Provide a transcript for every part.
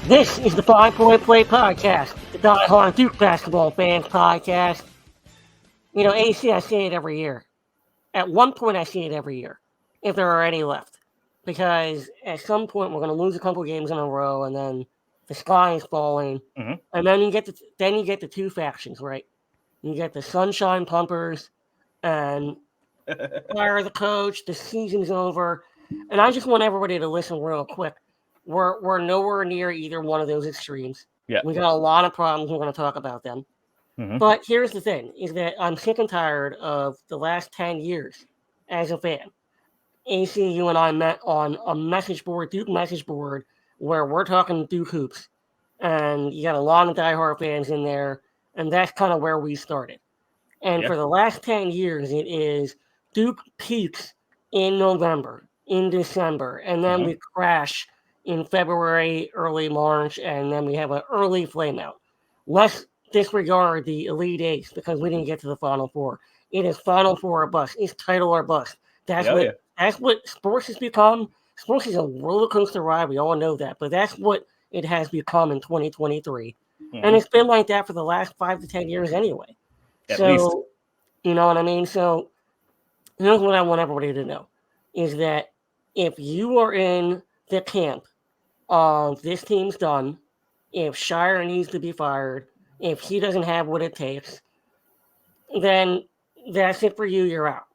This is the 5 Point Play Podcast, the Die Hard Duke Basketball Fans Podcast. You know, AC, I see it every year. At one point, I see it every year, if there are any left. Because at some point, we're going to lose a couple games in a row, and then the sky is falling. Mm-hmm. And then you get the two factions, right? You get the Sunshine Pumpers, and fire the coach, the season's over. And I just want everybody to listen real quick. We're nowhere near either one of those extremes. Yeah. We got a lot of problems. We're going to talk about them. Mm-hmm. But here's the thing, is that I'm sick and tired of the last 10 years as a fan. AC, you and I met on a message board, Duke message board, where we're talking Duke hoops. And you got a lot of diehard fans in there. And that's kind of where we started. And Yeah. for the last 10 years, it is Duke peaks in November, in December, and then we crash in February, early March, and then we have an early flame out. Let's disregard the Elite Eight because we didn't get to the Final Four. It is Final Four or bust. It's title or bust. That's what sports has become. Sports is a roller coaster ride. We all know that, but that's what it has become in 2023. And it's been like that for the last 5 to 10 years anyway. At least. You know what I mean? So here's what I want everybody to know, is that if you are in the camp of this team's done, if Shire needs to be fired, if he doesn't have what it takes, then that's it for you, you're out.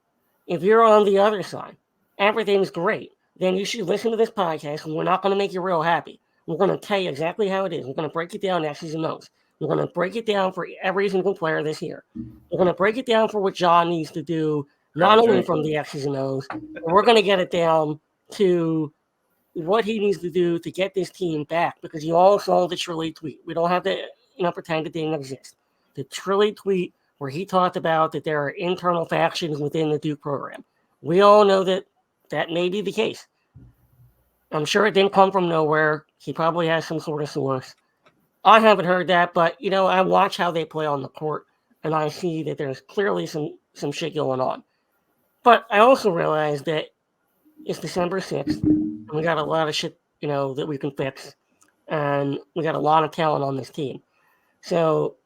If you're on the other side, everything's great, then you should listen to this podcast, and we're not going to make you real happy. We're going to tell you exactly how it is. We're going to break it down X's and O's. We're going to break it down for every single player this year. We're going to break it down for what John needs to do, not only from the X's and O's, but we're going to get it down to what he needs to do to get this team back, because you all saw the Trilly tweet. We don't have to pretend it didn't exist. The Trilly tweet where he talked about that there are internal factions within the Duke program. We all know that that may be the case. I'm sure it didn't come from nowhere. He probably has some sort of source. I haven't heard that, but, I watch how they play on the court, and I see that there's clearly some shit going on. But I also realize that it's December 6th, and we got a lot of shit, that we can fix, and we got a lot of talent on this team. So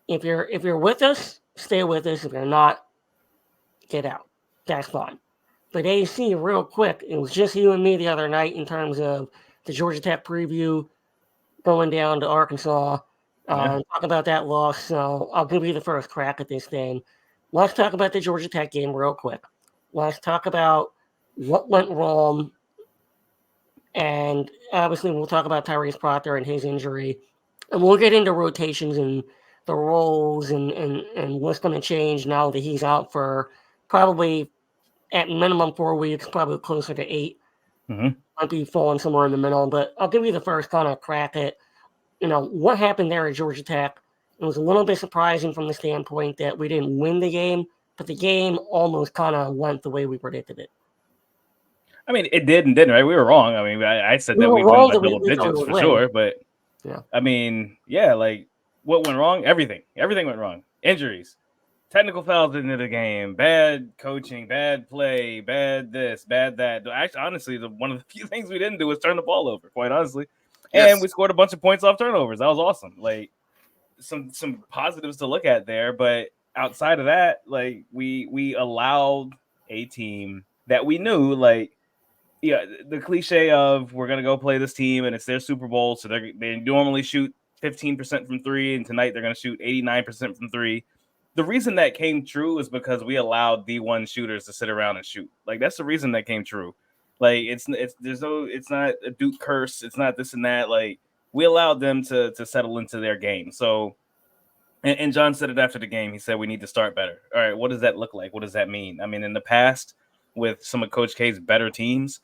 if you're with us, stay with us. If you're not, get out. That's fine. But AC, real quick, it was just you and me the other night in terms of the Georgia Tech preview, going down to Arkansas, talk about that loss. So I'll give you the first crack at this thing. Let's talk about the Georgia Tech game real quick. Let's talk about what went wrong. And obviously we'll talk about Tyrese Proctor and his injury. And we'll get into rotations and the roles and what's going to change now that he's out for probably at minimum 4 weeks, probably closer to 8. Might be falling somewhere in the middle, but I'll give you the first kind of crack at, what happened there at Georgia Tech. It was a little bit surprising from the standpoint that we didn't win the game, but the game almost kind of went the way we predicted it. I mean, it did and didn't, right? We were wrong. I mean, I said that we won by double digits for sure, but I mean, like what went wrong? Everything went wrong. Injuries, technical fouls into the game, bad coaching, bad play, bad this, bad that. Actually, honestly, one of the few things we didn't do was turn the ball over, quite honestly. Yes. And we scored a bunch of points off turnovers. That was awesome. Like some positives to look at there, but outside of that, like we allowed a team that we knew, like, the cliche of we're gonna go play this team and it's their Super Bowl, so they normally shoot 15% from three, and tonight they're gonna shoot 89% from three. The reason that came true is because we allowed D1 shooters to sit around and shoot. Like, that's the reason that came true. Like, it's not a Duke curse. It's not this and that. Like, we allowed them to settle into their game. So, and John said it after the game. He said we need to start better. All right, what does that look like? What does that mean? I mean, in the past, with some of Coach K's better teams,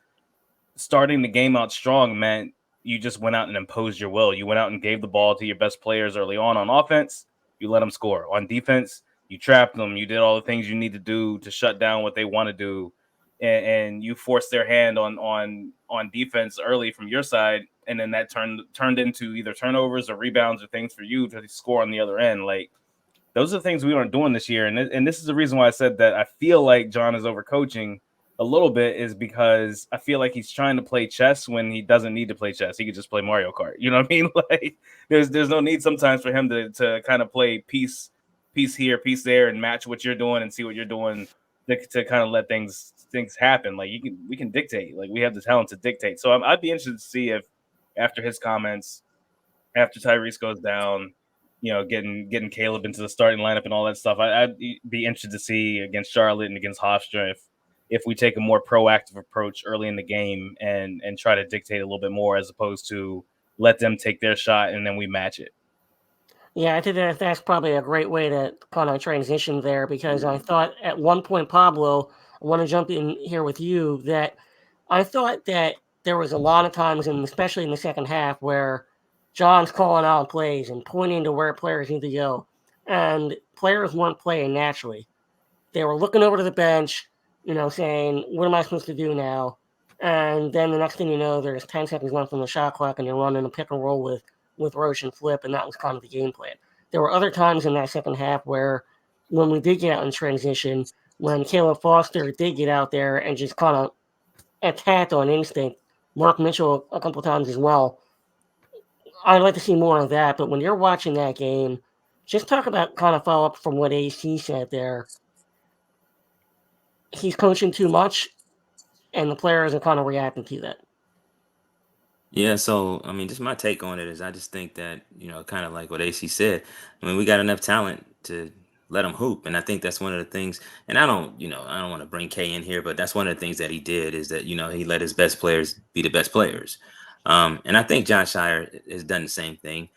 starting the game out strong meant you just went out and imposed your will. You went out and gave the ball to your best players early on offense. You let them score. On defense, you trapped them. You did all the things you need to do to shut down what they want to do, and you forced their hand on defense early from your side, and then that turned into either turnovers or rebounds or things for you to score on the other end. Like, those are the things we aren't doing this year, and this is the reason why I said that I feel like John is overcoaching a little bit is because I feel like he's trying to play chess when he doesn't need to play chess. He could just play Mario Kart. You know what I mean? Like there's no need sometimes for him to kind of play piece here, piece there, and match what you're doing and see what you're doing to kind of let things happen. Like we can dictate. Like we have the talent to dictate. So I'd be interested to see if after his comments, after Tyrese goes down, you know, getting Caleb into the starting lineup and all that stuff, I'd be interested to see against Charlotte and against Hofstra if we take a more proactive approach early in the game and try to dictate a little bit more as opposed to let them take their shot and then we match it. Yeah, I think that's probably a great way to kind of transition there, because I thought at one point, Pablo, I want to jump in here with you, that I thought that there was a lot of times, and especially in the second half, where John's calling out plays and pointing to where players need to go, and players weren't playing naturally. They were looking over to the bench, you know, saying, what am I supposed to do now? And then the next thing you know, there's 10 seconds left on the shot clock, and you're running a pick and roll with Roach and Flip, and that was kind of the game plan. There were other times in that second half where, when we did get out in transition, when Caleb Foster did get out there and just kind of attacked on instinct, Mark Mitchell a couple times as well, I'd like to see more of that. But when you're watching that game, just talk about, kind of follow up from what AC said there. He's coaching too much, and the players are kind of reacting to that. Yeah, so I mean, just my take on it is I just think that, you know, kind of like what AC said. I mean, we got enough talent to let him hoop, and I think that's one of the things. And I don't want to bring K in here, but that's one of the things that he did is that, you know, he let his best players be the best players. And I think Jon Scheyer has done the same thing.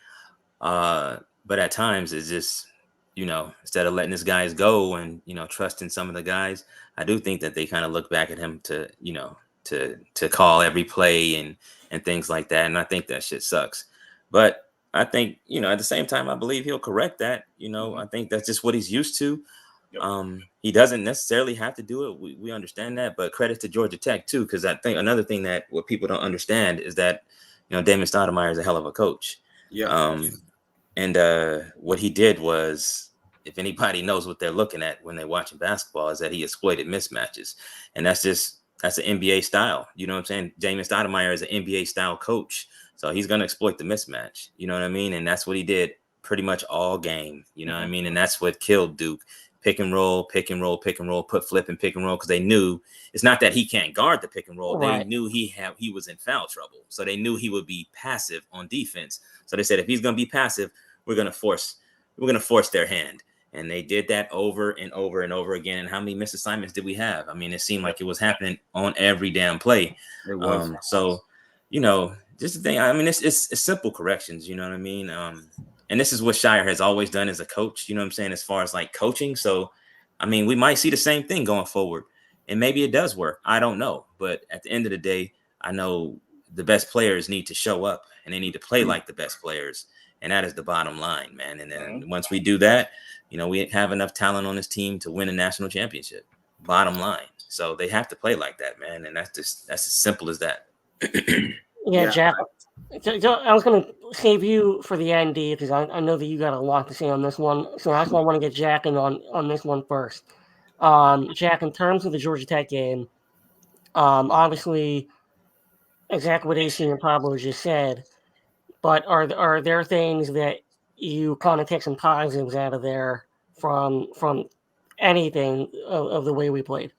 But at times it's just, you know, instead of letting his guys go and, you know, trusting some of the guys, I do think that they kind of look back at him to, you know, to call every play and things like that. And I think that shit sucks. But I think, you know, at the same time, I believe he'll correct that. You know, I think that's just what he's used to. Yep. He doesn't necessarily have to do it. We understand that, but credit to Georgia Tech too, because I think another thing that what people don't understand is that, you know, Damon Stoudemire is a hell of a coach. Yeah. And what he did was, if anybody knows what they're looking at when they're watching basketball, is that he exploited mismatches, and that's an NBA style. You know what I'm saying? Damon Stoudemire is an NBA style coach, so he's going to exploit the mismatch. You know what I mean? And that's what he did pretty much all game. You know what I mean? And that's what killed Duke. Pick and roll, put Flip and pick and roll, because they knew it's not that he can't guard the pick and roll. Right. They knew he was in foul trouble, so they knew he would be passive on defense. So they said, if he's going to be passive, we're going to force their hand. And they did that over and over and over again. And how many missed assignments did we have? I mean, it seemed like it was happening on every damn play. It was. So, you know, just the thing. I mean, it's simple corrections. You know what I mean? And this is what Scheyer has always done as a coach. You know what I'm saying? As far as like coaching. So, I mean, we might see the same thing going forward, and maybe it does work. I don't know. But at the end of the day, I know the best players need to show up, and they need to play like the best players. And that is the bottom line, man. And then once we do that, you know, we have enough talent on this team to win a national championship. Bottom line. So they have to play like that, man. And that's as simple as that. Yeah, Jack. I was going to save you for the end, D, because I know that you got a lot to say on this one. So that's why I want to get Jack in on this one first. Jack, in terms of the Georgia Tech game, obviously, exactly what AC and Pablo just said, but are there things that you kind of take some positives out of there from anything of the way we played?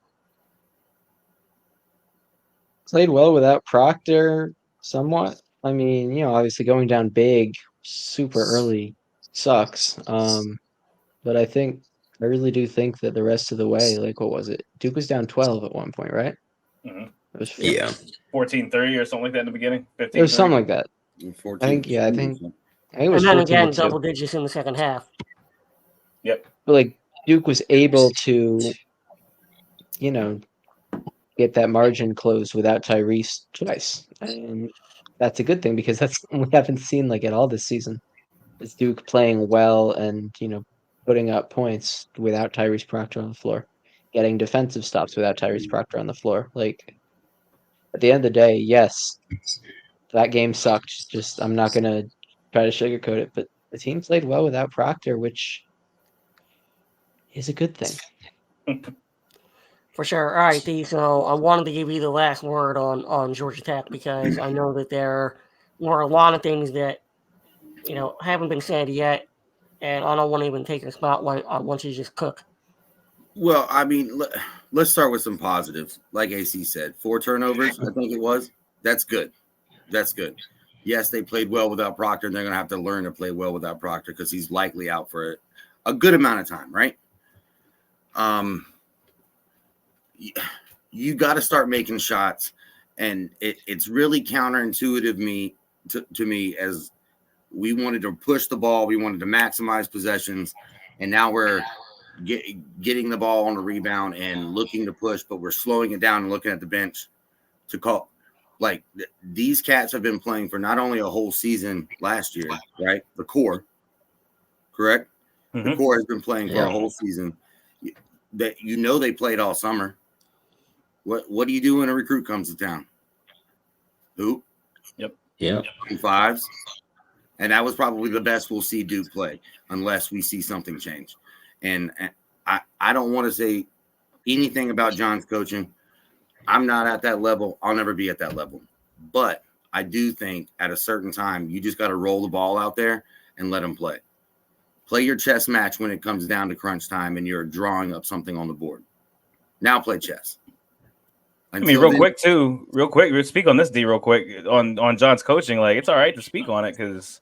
Played well without Proctor, somewhat. I mean, you know, obviously going down big super early sucks. But I really do think that the rest of the way, like, what was it? Duke was down 12 at one point, right? Mm-hmm. It was 14-3 or something like that in the beginning. 15-3. It was something like that. 14, I think it was. And then again, double digits in the second half. Yep. But like Duke was able to, you know, get that margin closed without Tyrese twice, and that's a good thing, because that's we haven't seen like at all this season. Is Duke playing well and, you know, putting up points without Tyrese Proctor on the floor, getting defensive stops without Tyrese Proctor on the floor. Like, at the end of the day, yes, that game sucked. Just, I'm not gonna try to sugarcoat it, but the team played well without Proctor, which is a good thing. For sure. All right, D. So I wanted to give you the last word on Georgia Tech because I know that there were a lot of things that haven't been said yet, and I don't want to even take a spotlight on once you just cook. Well, I mean, let's start with some positives. Like AC said, 4 turnovers, I think it was. That's good. That's good. Yes, they played well without Proctor, and they're going to have to learn to play well without Proctor because he's likely out for a good amount of time, right? You got to start making shots, and it's really counterintuitive to me as we wanted to push the ball, we wanted to maximize possessions, and now we're getting the ball on the rebound and looking to push, but we're slowing it down and looking at the bench to call. Like these cats have been playing for not only a whole season last year, right? The core, correct? Mm-hmm. The core has been playing for a whole season. That they played all summer. What do you do when a recruit comes to town? Hoop. Yep. 5s. And that was probably the best we'll see Duke play unless we see something change. And I don't want to say anything about John's coaching. I'm not at that level. I'll never be at that level. But I do think at a certain time, you just got to roll the ball out there and let them play. Play your chess match when it comes down to crunch time and you're drawing up something on the board. Now play chess. Real quick, speak on this, D, real quick, on John's coaching. Like, it's all right to speak on it because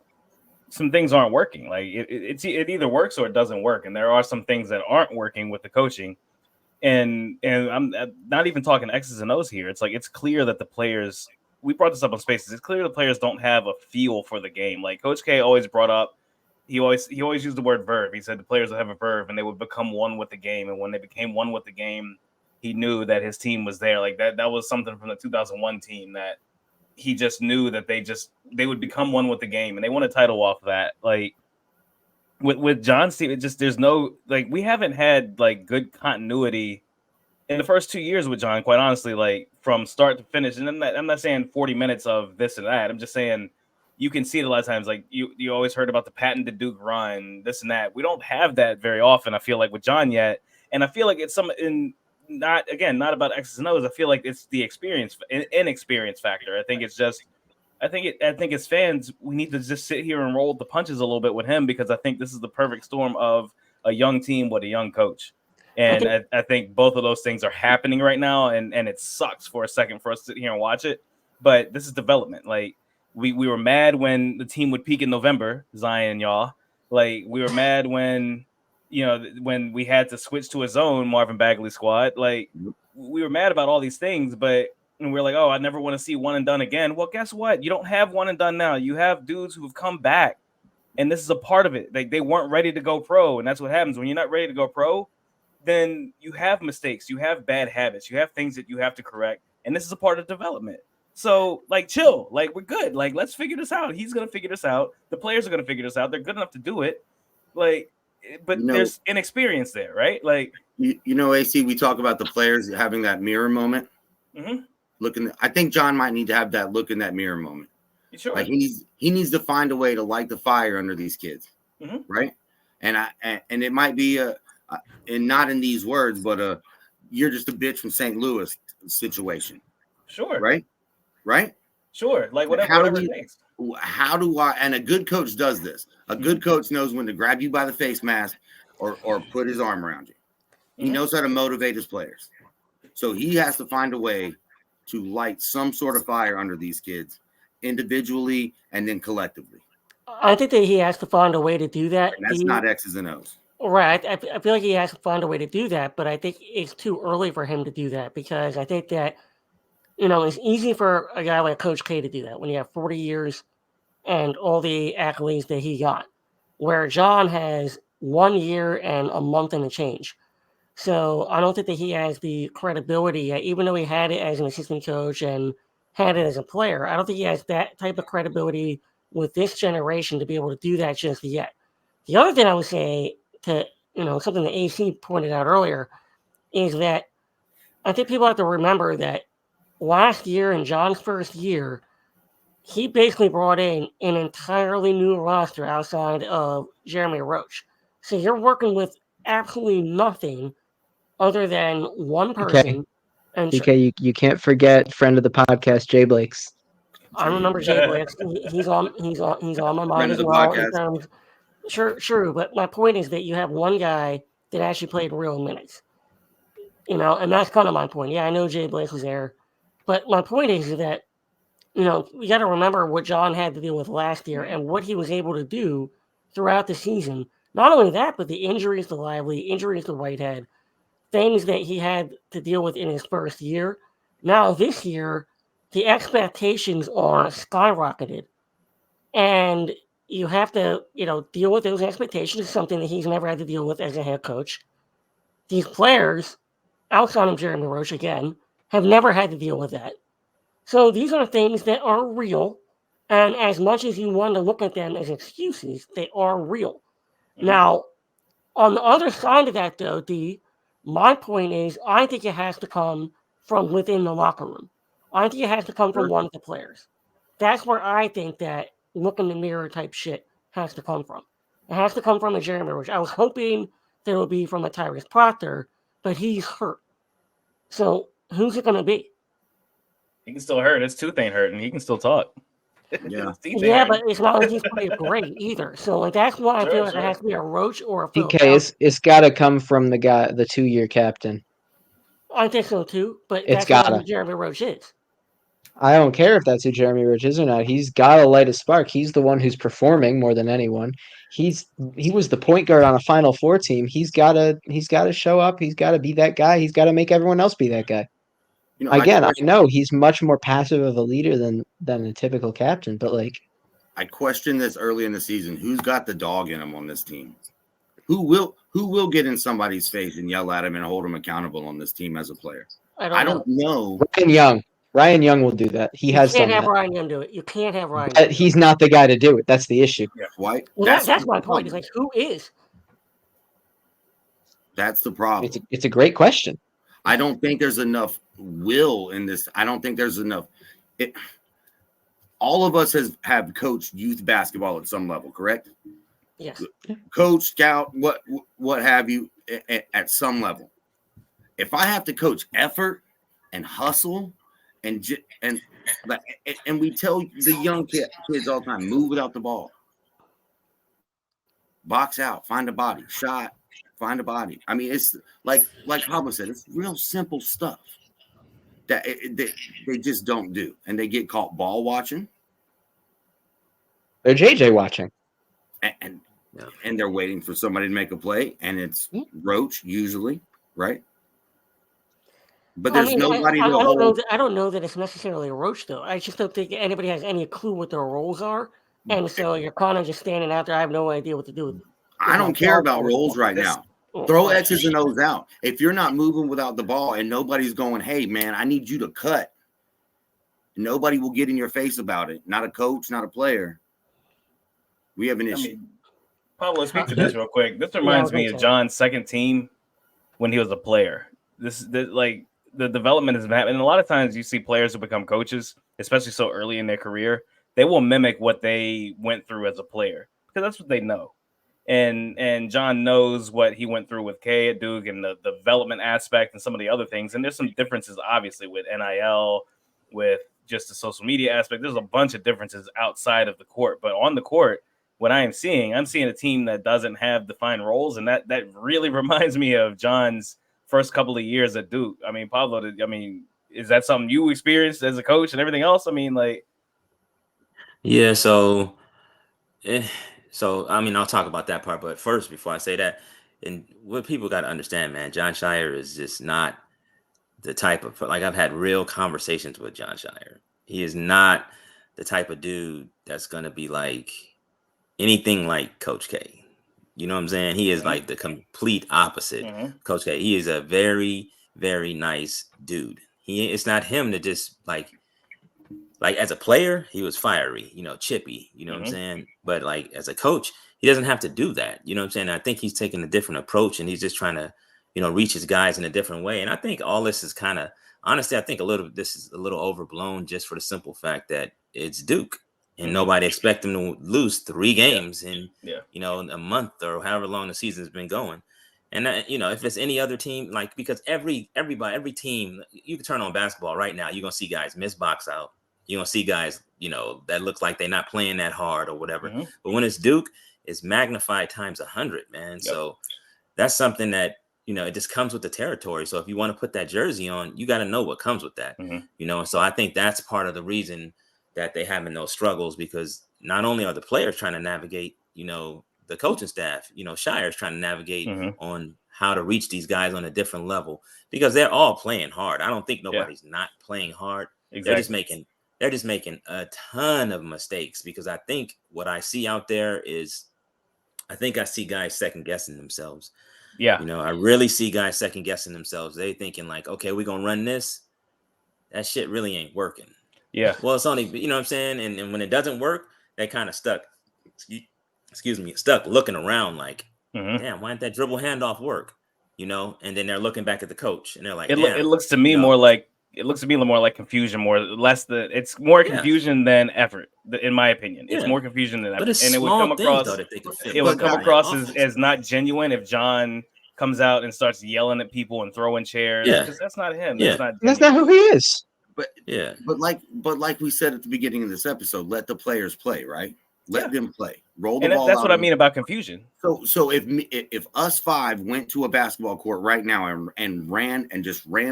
some things aren't working. Like, it either works or it doesn't work. And there are some things that aren't working with the coaching. And I'm not even talking X's and O's here. It's like it's clear that the players, we brought this up on Spaces, it's clear the players don't have a feel for the game. Like Coach K always brought up, he always used the word verve. He said the players would have a verve and they would become one with the game. And when they became one with the game, he knew that his team was there. Like that was something from the 2001 team that he just knew that they would become one with the game, and they won a title off of that. Like with John's team, there's no, like, we haven't had like good continuity in the first 2 years with John, quite honestly, like from start to finish. And I'm not saying 40 minutes of this and that. I'm just saying you can see it a lot of times. Like you always heard about the patented Duke run, this and that. We don't have that very often, I feel like, with John yet. And I feel like it's not about X's and O's. I feel like it's the inexperience factor. I think as fans, we need to just sit here and roll the punches a little bit with him, because I think this is the perfect storm of a young team with a young coach. And I think both of those things are happening right now. And it sucks for a second for us to sit here and watch it. But this is development. Like we were mad when the team would peak in November, Zion, y'all. Like we were mad when we had to switch to a zone Marvin Bagley squad. Like we were mad about all these things, and we're like, oh, I never want to see one and done again. Well, guess what? You don't have one and done now. You have dudes who have come back, and this is a part of it. Like they weren't ready to go pro, and that's what happens when you're not ready to go pro. Then you have mistakes, you have bad habits, you have things that you have to correct, and this is a part of development. So, like, chill. Like, we're good. Like, let's figure this out. He's gonna figure this out. The players are gonna figure this out. They're good enough to do it. Like, but there's inexperience there, right? Like, AC, we talk about the players having that mirror moment. Mm-hmm. I think John might need to have that look in that mirror moment. Sure. Like he needs to find a way to light the fire under these kids, right? And it might be and not in these words, but you're just a bitch from St. Louis situation. Sure. Right. Sure. Like whatever it takes. How do I? And a good coach does this. A good coach knows when to grab you by the face mask or put his arm around you. He knows how to motivate his players. So he has to find a way to light some sort of fire under these kids individually and then collectively. I think that he has to find a way to do that. And that's not X's and O's. Right. I feel like he has to find a way to do that, but I think it's too early for him to do that, because I think that, it's easy for a guy like Coach K to do that when you have 40 years and all the accolades that he got, where John has 1 year and a month and a change. So I don't think that he has the credibility yet, even though he had it as an assistant coach and had it as a player. I don't think he has that type of credibility with this generation to be able to do that just yet. The other thing I would say, to something that AC pointed out earlier, is that I think people have to remember that last year, in John's first year, he basically brought in an entirely new roster outside of Jeremy Roach. So you're working with absolutely nothing other than one person. And DK, you can't forget friend of the podcast, Jay Blakes. I remember Jay Blakes. He's on my mind as well. In terms, sure. But my point is that you have one guy that actually played real minutes. And that's kind of my point. Yeah, I know Jay Blakes was there, but my point is that we got to remember what John had to deal with last year and what he was able to do throughout the season. Not only that, but the injuries to Lively, injuries to Whitehead, things that he had to deal with in his first year. Now this year, the expectations are skyrocketed, and you have to, deal with those expectations. Something that he's never had to deal with as a head coach. These players, outside of Jeremy Roach again, have never had to deal with that. So these are things that are real, and as much as you want to look at them as excuses, they are real. Mm-hmm. Now, on the other side of that, though, my point is, I think it has to come from within the locker room. I think it has to come from one of the players. That's where I think that look in the mirror type shit has to come from. It has to come from a Jeremy Roach. I was hoping there would be from a Tyrese Proctor, but he's hurt. So who's it going to be? He can still hurt. His tooth ain't hurting. He can still talk. Yeah, but it's not like he's playing great either. So that's why I feel like it has to be a Roach or a Phil. DK, it's got to come from the 2-year captain. I think so too, but that's not who Jeremy Roach is. I don't care if that's who Jeremy Roach is or not. He's got to light a spark. He's the one who's performing more than anyone. He was the point guard on a Final Four team. He's got to show up. He's got to be that guy. He's got to make everyone else be that guy. I know he's much more passive of a leader than a typical captain, but I questioned this early in the season. Who's got the dog in him on this team? Who will get in somebody's face and yell at him and hold him accountable on this team as a player? I don't know. Ryan Young will do that. He has done that. You can't have Ryan Young do it. You can't have Ryan. But he's not the guy to do it. That's the issue. Yeah, White. Well, that's my point. It's like, who is? That's the problem. It's a great question. I don't think there's enough will in this. I don't think there's enough. All of us have coached youth basketball at some level, correct? Yes. Coach, scout, what have you at some level. If I have to coach effort and hustle and we tell the young kids all the time, move without the ball, box out, find a body, shot, find a body. I mean, it's like Pablo said, it's real simple stuff that they just don't do, and they get caught ball watching. They're JJ watching, and they're waiting for somebody to make a play, and it's Roach usually, right? But there's nobody. I don't know that it's necessarily a Roach though. I just don't think anybody has any clue what their roles are, and so you're kind of just standing out there. I have no idea what to do with it. I don't care about roles right now. Throw X's and O's out. If you're not moving without the ball and nobody's going, hey, man, I need you to cut, nobody will get in your face about it. Not a coach, not a player. We have an issue. Pablo, speak to this real quick. This reminds me of John's second team when he was a player. The development has happened. And a lot of times you see players who become coaches, especially so early in their career, they will mimic what they went through as a player because that's what they know. And John knows what he went through with Kay at Duke and the development aspect and some of the other things. And there's some differences, obviously, with NIL, with just the social media aspect. There's a bunch of differences outside of the court. But on the court, what I'm seeing a team that doesn't have defined roles. And that really reminds me of John's first couple of years at Duke. I mean, Pablo, is that something you experienced as a coach and everything else? Yeah, so I'll talk about that part, but first, before I say that, and what people got to understand, man, Jon Scheyer is just not the type of, I've had real conversations with Jon Scheyer. He is not the type of dude that's going to be like anything like Coach K. You know what I'm saying? He is like the complete opposite. Coach K. He is a very, very nice dude. It's not him to just like as a player, he was fiery, chippy, what I'm saying? But as a coach, he doesn't have to do that. You know what I'm saying? I think he's taking a different approach and he's just trying to, reach his guys in a different way. And I think all this is kind of, honestly, I think this is a little overblown just for the simple fact that it's Duke and nobody expect them to lose 3 games in, a month or however long the season's been going. And if it's any other team, like, because every team, you can turn on basketball right now, you're gonna see guys miss box out. You're gonna see guys, that looks like they're not playing that hard or whatever. Mm-hmm. But when it's Duke, it's magnified times 100, man. Yep. So that's something that it just comes with the territory. So if you want to put that jersey on, you got to know what comes with that. Mm-hmm. So I think that's part of the reason that they having those struggles, because not only are the players trying to navigate, the coaching staff, Shire's trying to navigate on how to reach these guys on a different level, because they're all playing hard. I don't think nobody's not playing hard. Exactly. They're just making a ton of mistakes, because I think what I see out there is, I think I see guys second guessing themselves. Yeah. I really see guys second guessing themselves. They thinking like, okay, we're going to run this. That shit really ain't working. Yeah. Well, it's only, you know what I'm saying? And when it doesn't work, they kind of stuck looking around like, damn, why didn't that dribble handoff work? And then they're looking back at the coach and they're like, it looks to me more like, confusion, it's more confusion than effort, in my opinion. It's more confusion than effort. And it would come across as not genuine if John comes out and starts yelling at people and throwing chairs, because that's not him. That's not who he is. But like we said at the beginning of this episode, let the players play, right? Let them play. Roll the ball. That's what I mean about confusion. So if us five went to a basketball court right now and ran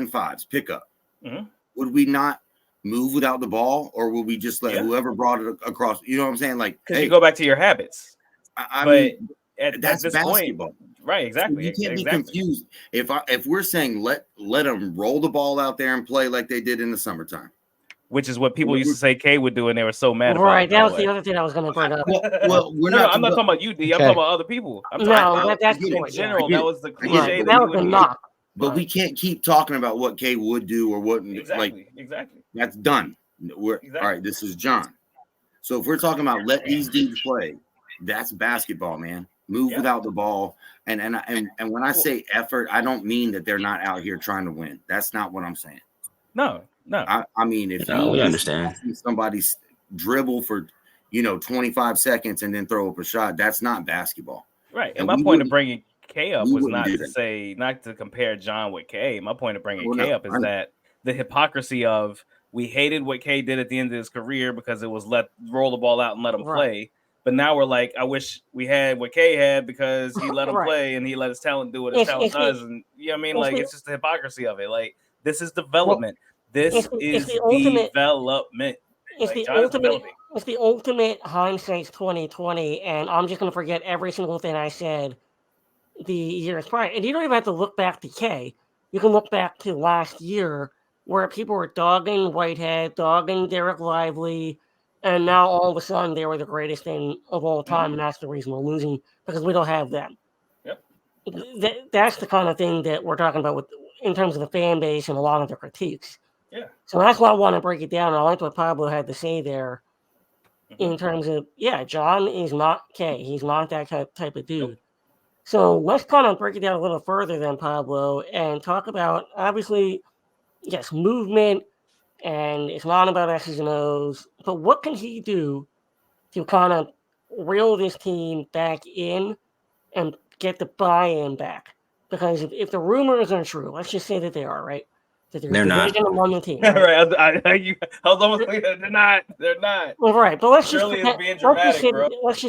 fives, pick up, would we not move without the ball, or would we just let whoever brought it across? You know what I'm saying? Like, because you go back to your habits. I mean, that's this basketball, point, right? Exactly. So you can't be confused. If we're saying let them roll the ball out there and play like they did in the summertime, which is what people used to say K would do, and they were so mad about it. Right, that was the other thing I was going to bring up. Well, I'm not talking about you, D. I'm talking about other people. That's the point. In general, that was the cliche. That was the knock. But we can't keep talking about what K would do or wouldn't. Exactly. That's done. All right, this is John. So if we're talking about let these dudes play, that's basketball, man. Move without the ball. And when I say effort, I don't mean that they're not out here trying to win. That's not what I'm saying. No. I mean, if we understand somebody dribble for 25 seconds and then throw up a shot, that's not basketball. Right. And my point of bringing K up was not to compare John with K. My point of bringing K up is that the hypocrisy of, we hated what K did at the end of his career because it was roll the ball out and let him play. But now we're like, I wish we had what K had because he let him play and he let his talent do what his talent does. And you know what I mean? Like, it's just the hypocrisy of it. Like, this is development. This is development. It's the ultimate hindsight's 2020, and I'm just gonna forget every single thing I said the years prior. And you don't even have to look back to K. You can look back to last year, where people were dogging Whitehead, dogging Derek Lively, and now all of a sudden they were the greatest thing of all time, and that's the reason we're losing, because we don't have them. Yep. That's the kind of thing that we're talking about in terms of the fan base and a lot of the critiques. Yeah. So that's why I want to break it down. I like what Pablo had to say there in terms of, John is not K. He's not that type of dude. Nope. So let's kind of break it down a little further than Pablo and talk about, obviously, yes, movement, and it's not about X's and O's, but what can he do to kind of reel this team back in and get the buy-in back? Because if the rumors are true, let's just say that they are, right? That they're not among the team. Right? I was almost like, they're not. Well, right, but let's just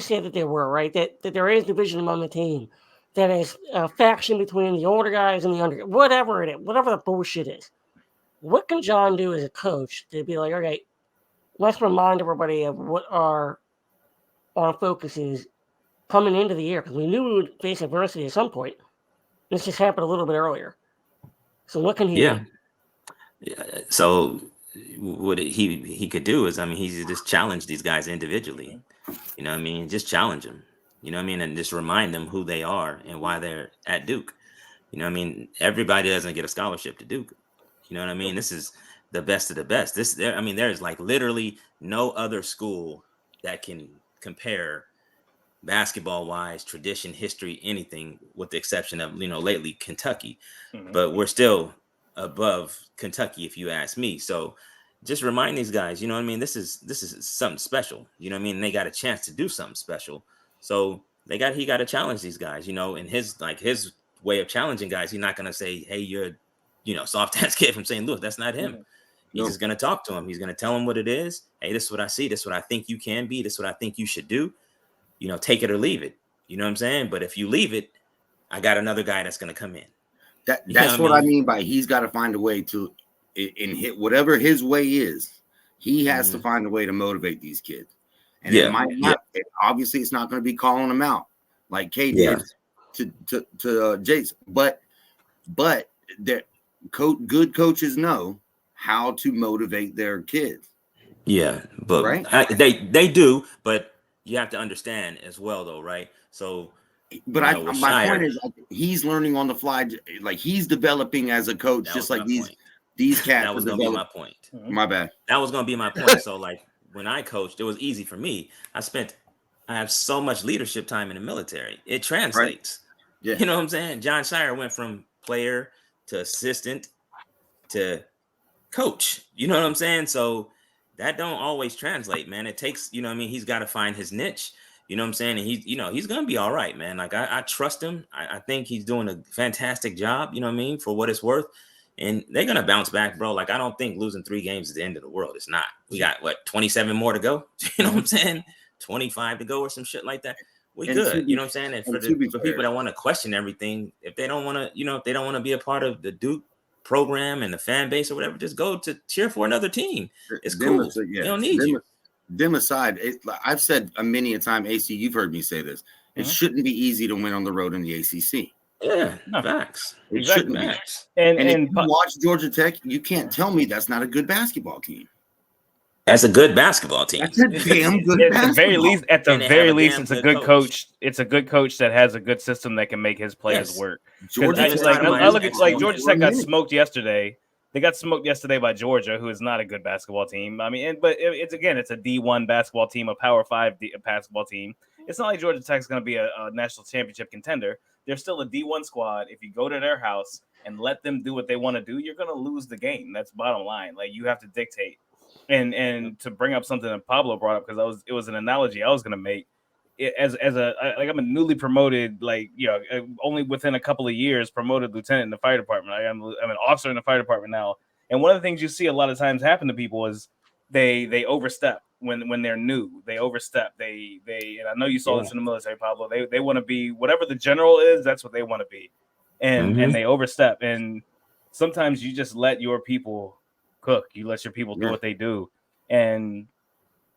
say that they were, right? That there is division among the team. That is a faction between the older guys and the younger, whatever it is, whatever the bullshit is. What can John do as a coach to be like, okay, let's remind everybody of what our focus is coming into the year, because we knew we would face adversity at some point. This just happened a little bit earlier. So what can he do? Yeah. So what he could do is, he just challenge these guys individually. You know what I mean? Just challenge them. You know what I mean? And just remind them who they are and why they're at Duke. You know what I mean? Everybody doesn't get a scholarship to Duke. You know what I mean? This is the best of the best. There's like literally no other school that can compare basketball-wise, tradition, history, anything, with the exception of, lately Kentucky. But we're still above Kentucky, if you ask me. So just remind these guys, you know what I mean? This is something special. You know what I mean? They got a chance to do something special. So he got to challenge these guys, in his way of challenging guys. He's not going to say, hey, you're, soft ass kid from St. Louis. That's not him. He's just going to talk to him. He's going to tell him what it is. Hey, this is what I see. This is what I think you can be. This is what I think you should do. Take it or leave it. You know what I'm saying? But if you leave it, I got another guy that's going to come in. That's what I mean by he's got to find a way to, in hit whatever his way is. He has to find a way to motivate these kids. And it might not. Obviously, it's not going to be calling them out like K did to Jace. But that good coaches know how to motivate their kids. Yeah, but they do. But you have to understand as well, though, right? So, but my point is, he's learning on the fly. Like he's developing as a coach, just like these cats. That was going to be my point. My bad. That was going to be my point. So, like when I coached, it was easy for me. I have so much leadership time in the military. It translates. Right. Yeah. You know what I'm saying? Jon Scheyer went from player to assistant to coach. You know what I'm saying? So that don't always translate, man. It takes, he's got to find his niche. You know what I'm saying? And he's going to be all right, man. Like I trust him. I think he's doing a fantastic job, for what it's worth. And they're going to bounce back, bro. Like, I don't think losing 3 games is the end of the world. It's not. We got, 27 more to go? You know what I'm saying? 25 to go or some shit like that. We good. You know what I'm saying? And for people that want to question everything, if they don't want to, if they don't want to be a part of the Duke program and the fan base or whatever, just go to cheer for another team. It's cool. They don't need you. Them aside, I've said many a time, AC, you've heard me say this. It shouldn't be easy to win on the road in the ACC. Yeah, no facts. It shouldn't be. And if you watch Georgia Tech, you can't tell me that's not a good basketball team. That's a good basketball team. That's a damn good At the very least, it's a good coach. It's a good coach that has a good system that can make his players work. Georgia Tech got smoked yesterday. They got smoked yesterday by Georgia, who is not a good basketball team. I mean, but it's a D1 basketball team, a Power 5 basketball team. It's not like Georgia Tech is going to be a national championship contender. They're still a D1 squad. If you go to their house and let them do what they want to do, you're going to lose the game. That's bottom line. Like, you have to dictate. And to bring up something that Pablo brought up, because it was an analogy I was going to make. I'm a newly promoted, only within a couple of years promoted lieutenant in the fire department. I'm an officer in the fire department now. And one of the things you see a lot of times happen to people is they overstep when they're new. They overstep. They and I know you saw this in the military, Pablo. They want to be whatever the general is. That's what they want to be, and they overstep. And sometimes you just let your people cook. You let your people do what they do. And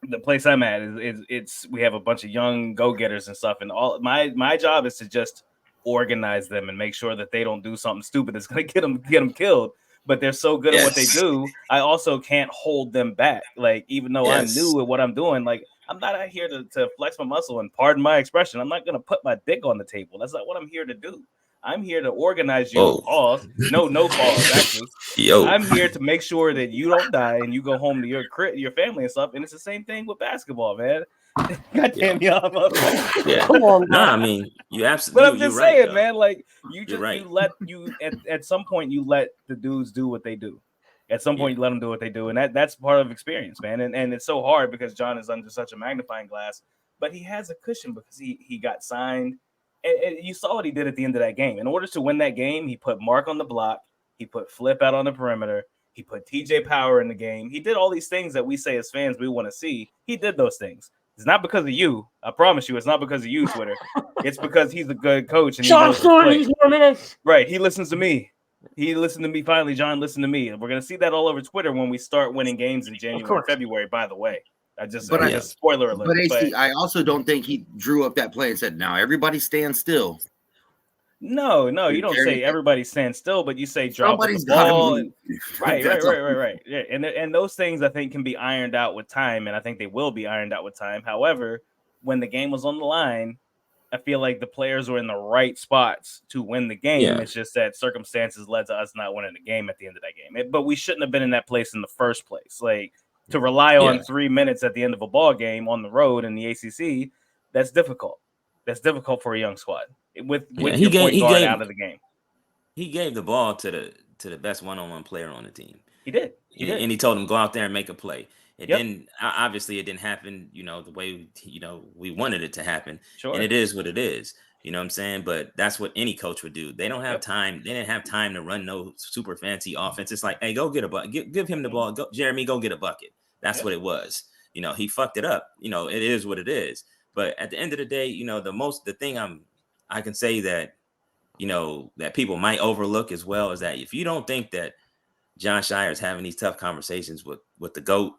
the place I'm at is we have a bunch of young go-getters and stuff. And all my job is to just organize them and make sure that they don't do something stupid that's going to get them killed. But they're so good at what they do, I also can't hold them back. Like, even though I'm new at what I'm doing, like, I'm not out here to flex my muscle, and pardon my expression, I'm not going to put my dick on the table. That's not what I'm here to do. I'm here to organize you. Pause. No pause, actually. I'm here to make sure that you don't die and you go home to your family and stuff. And it's the same thing with basketball, man. God damn y'all. Yeah. Come on, I mean, you absolutely. But I'm just saying, right, man. Like, at some point you let the dudes do what they do. At some point you let them do what they do, and that's part of experience, man. And it's so hard because John is under such a magnifying glass, but he has a cushion because he got signed. And you saw what he did at the end of that game. In order to win that game, he put Mark on the block. He put Flip out on the perimeter. He put TJ Power in the game. He did all these things that we say as fans we want to see. He did those things. It's not because of you. I promise you, it's not because of you, Twitter. It's because he's a good coach. And John Stewart needs more minutes. Right. He listens to me. He listened to me finally. John listened to me. And we're going to see that all over Twitter when we start winning games in January and February, by the way. Spoiler alert. But AC, I also don't think he drew up that play and said, "Now everybody stand still." No, you don't say everybody stand still, but you say drop the ball. Right. Yeah, and those things I think can be ironed out with time, and I think they will be ironed out with time. However, when the game was on the line, I feel like the players were in the right spots to win the game. Yeah. It's just that circumstances led to us not winning the game at the end of that game. But we shouldn't have been in that place in the first place. Like, to rely on 3 minutes at the end of a ball game on the road in the ACC, that's difficult. That's difficult for a young squad with your point guard out of the game. He gave the ball to the best one-on-one player on the team. He did. And he told him, go out there and make a play. It didn't happen, the way we wanted it to happen. Sure. And it is what it is. You know what I'm saying? But that's what any coach would do. They don't have time. They didn't have time to run no super fancy offense. It's like, hey, go get a bucket. Give him the ball. Go, Jeremy, go get a bucket. That's what it was. You know, he fucked it up. You know, it is what it is. But at the end of the day, you know, the thing I can say that, you know, that people might overlook as well is that if you don't think that Jon Scheyer is having these tough conversations with the GOAT,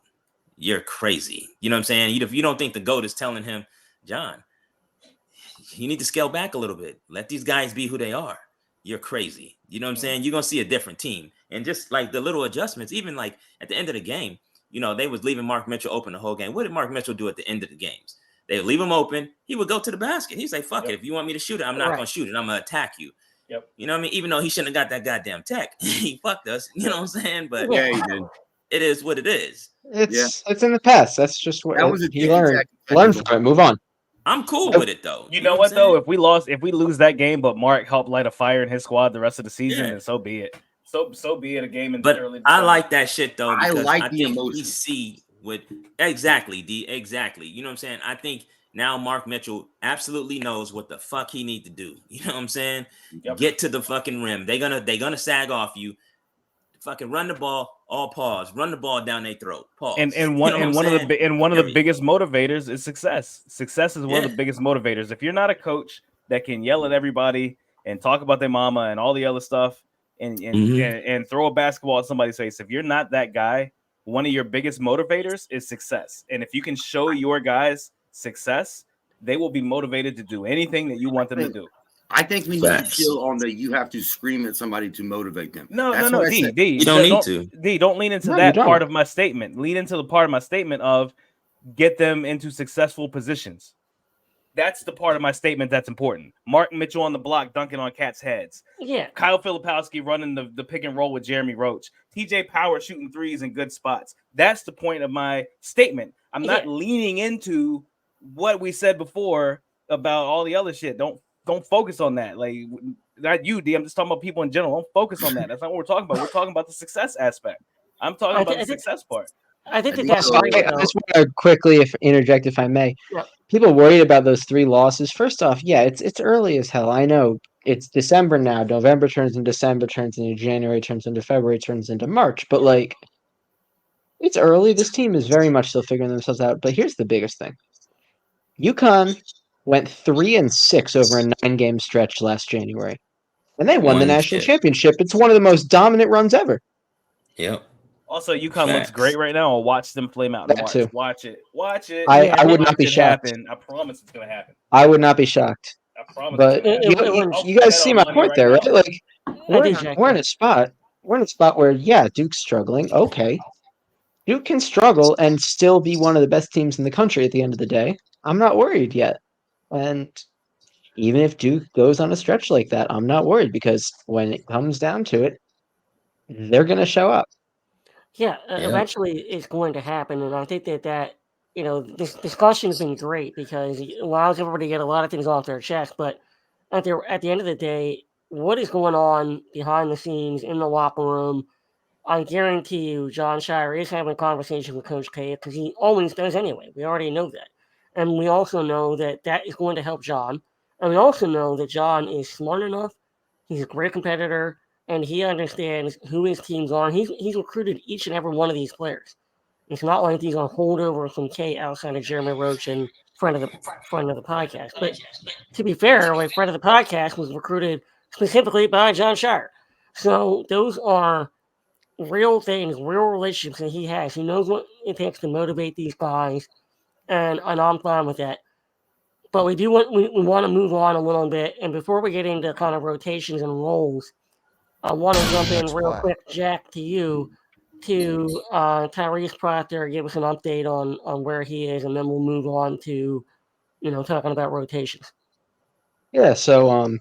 you're crazy. You know what I'm saying? If you don't think the GOAT is telling him, John, you need to scale back a little bit. Let these guys be who they are. You're crazy. You know what I'm saying? You're going to see a different team. And just like the little adjustments, even like at the end of the game, you know, they was leaving Mark Mitchell open the whole game. What did Mark Mitchell do at the end of the games? They would leave him open. He would go to the basket. He's like, fuck it. If you want me to shoot it, I'm not going to shoot it. I'm going to attack you. Yep. You know what I mean? Even though he shouldn't have got that goddamn tech. He fucked us. You know what I'm saying? But yeah, he did. It is what it is. It's in the past. That's just what he learned. Learn from it. Move on. I'm cool with it though. You know what though? If we lose that game, but Mark helped light a fire in his squad the rest of the season, then so be it. So be it. A game in the early. I like that shit though. I like the emotion. We see what exactly. You know what I'm saying? I think now Mark Mitchell absolutely knows what the fuck he need to do. You know what I'm saying? Yep. Get to the fucking rim. They're gonna sag off you. Fucking run the ball, all pause. Run the ball down their throat. Pause. And one of the biggest motivators is success. Success is one of the biggest motivators. If you're not a coach that can yell at everybody and talk about their mama and all the other stuff and throw a basketball at somebody's face, if you're not that guy, one of your biggest motivators is success. And if you can show your guys success, they will be motivated to do anything that you want them to do. I think we need to chill on the you have to scream at somebody to motivate them. No, D. You don't need to. D, don't lean into that part of my statement. Lean into the part of my statement of get them into successful positions. That's the part of my statement that's important. Mark Mitchell on the block dunking on cats' heads. Yeah. Kyle Filipowski running the pick and roll with Jeremy Roach. TJ Power shooting threes in good spots. That's the point of my statement. I'm not leaning into what we said before about all the other shit. Don't focus on that. Like, not you, D. I'm just talking about people in general. Don't focus on that. That's not what we're talking about. We're talking about the success aspect. I'm talking about the success part. I think I just want to quickly interject, if I may. Yeah. People worried about those 3 losses. First off, it's early as hell. I know it's December now. November turns into December, turns into January, turns into February, turns into March. But like, it's early. This team is very much still figuring themselves out. But here's the biggest thing: UConn went 3-6 over a 9-game stretch last January, and they won the national championship. It's one of the most dominant runs ever. Yep. Also, UConn looks great right now. I'll watch them flame out. Watch it. I would not be shocked. I promise it's going to happen. I would not be shocked. I promise. But you guys see my point there, right? Like, we're in a spot. We're in a spot where, Duke's struggling. Okay. Duke can struggle and still be one of the best teams in the country at the end of the day. I'm not worried yet. And even if Duke goes on a stretch like that, I'm not worried because when it comes down to it, they're going to show up. Yeah, eventually it's going to happen. And I think that this discussion has been great because it allows everybody to get a lot of things off their chest. But at the end of the day, what is going on behind the scenes in the locker room, I guarantee you Jon Scheyer is having a conversation with Coach K because he always does anyway. We already know that. And we also know that is going to help John. And we also know that John is smart enough. He's a great competitor. And he understands who his teams are. And he's recruited each and every one of these players. It's not like he's on holdover from K outside of Jeremy Roach and friend of the podcast. But to be fair, like friend of the podcast was recruited specifically by Jon Scheyer. So those are real things, real relationships that he has. He knows what it takes to motivate these guys. And I'm fine with that. But we want to move on a little bit. And before we get into kind of rotations and roles, I want to jump in real quick, Jack, to you, to Tyrese Proctor, give us an update on where he is, and then we'll move on to, talking about rotations. Yeah, so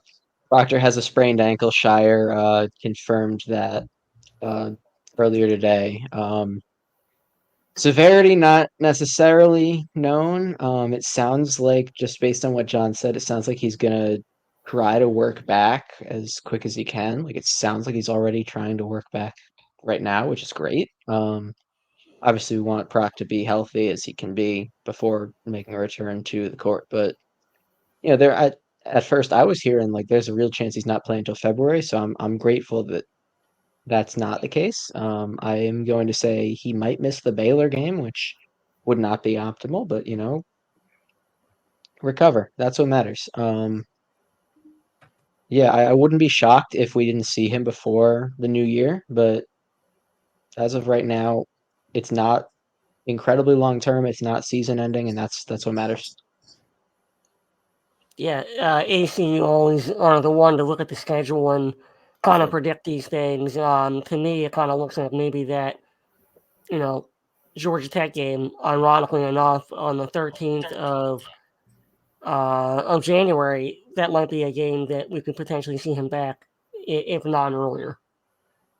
Proctor has a sprained ankle. Scheyer confirmed that earlier today. Severity not necessarily known. It sounds like, just based on what John said, it sounds like he's going to try to work back as quick as he can. Like, it sounds like he's already trying to work back right now, which is great. Obviously, we want Proc to be healthy as he can be before making a return to the court. But, at first I was hearing like there's a real chance he's not playing until February, so I'm grateful that that's not the case. I am going to say he might miss the Baylor game, which would not be optimal, but recover. That's what matters. Yeah, I wouldn't be shocked if we didn't see him before the new year, but as of right now, it's not incredibly long term. It's not season ending, and that's what matters. Yeah, AC, you always are the one to look at the schedule and kind of predict these things. To me, it kind of looks like maybe that, Georgia Tech game, ironically enough, on the 13th of January, that might be a game that we could potentially see him back, if not earlier.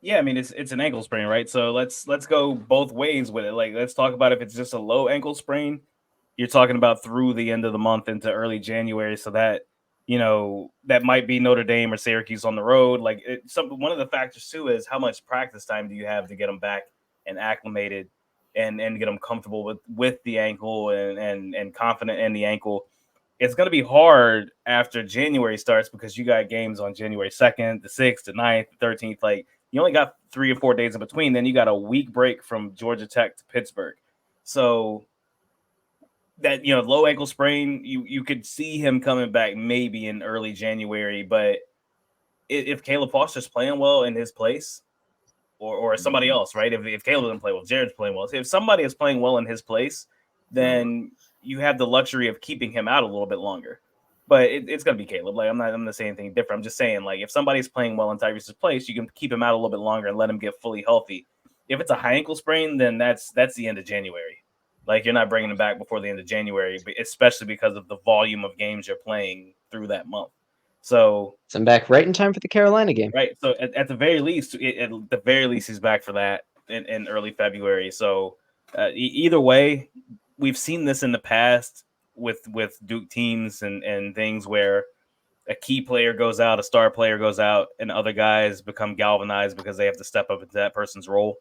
Yeah, I mean it's an ankle sprain, right? So let's go both ways with it. Like, let's talk about if it's just a low ankle sprain. You're talking about through the end of the month into early January, so that that might be Notre Dame or Syracuse on the road. Like, one of the factors too is how much practice time do you have to get them back and acclimated and get them comfortable with the ankle and confident in the ankle. It's going to be hard after January starts because you got games on January 2nd, the 6th, the 9th, the 13th. Like, you only got 3 or 4 days in between. Then you got a week break from Georgia Tech to Pittsburgh. So that, low ankle sprain, you could see him coming back maybe in early January. But if Caleb Foster's playing well in his place, or somebody else, right? If Caleb doesn't play well, Jared's playing well. If somebody is playing well in his place, then you have the luxury of keeping him out a little bit longer. But it's going to be Caleb. Like, I'm not saying anything different. I'm just saying, like, if somebody's playing well in Tyrese's place, you can keep him out a little bit longer and let him get fully healthy. If it's a high ankle sprain, then that's the end of January. Like, you're not bringing him back before the end of January, especially because of the volume of games you're playing through that month. So I'm back right in time for the Carolina game. Right. So at the very least, he's back for that in early February. So either way, we've seen this in the past with Duke teams and things where a key player goes out, a star player goes out, and other guys become galvanized because they have to step up into that person's role.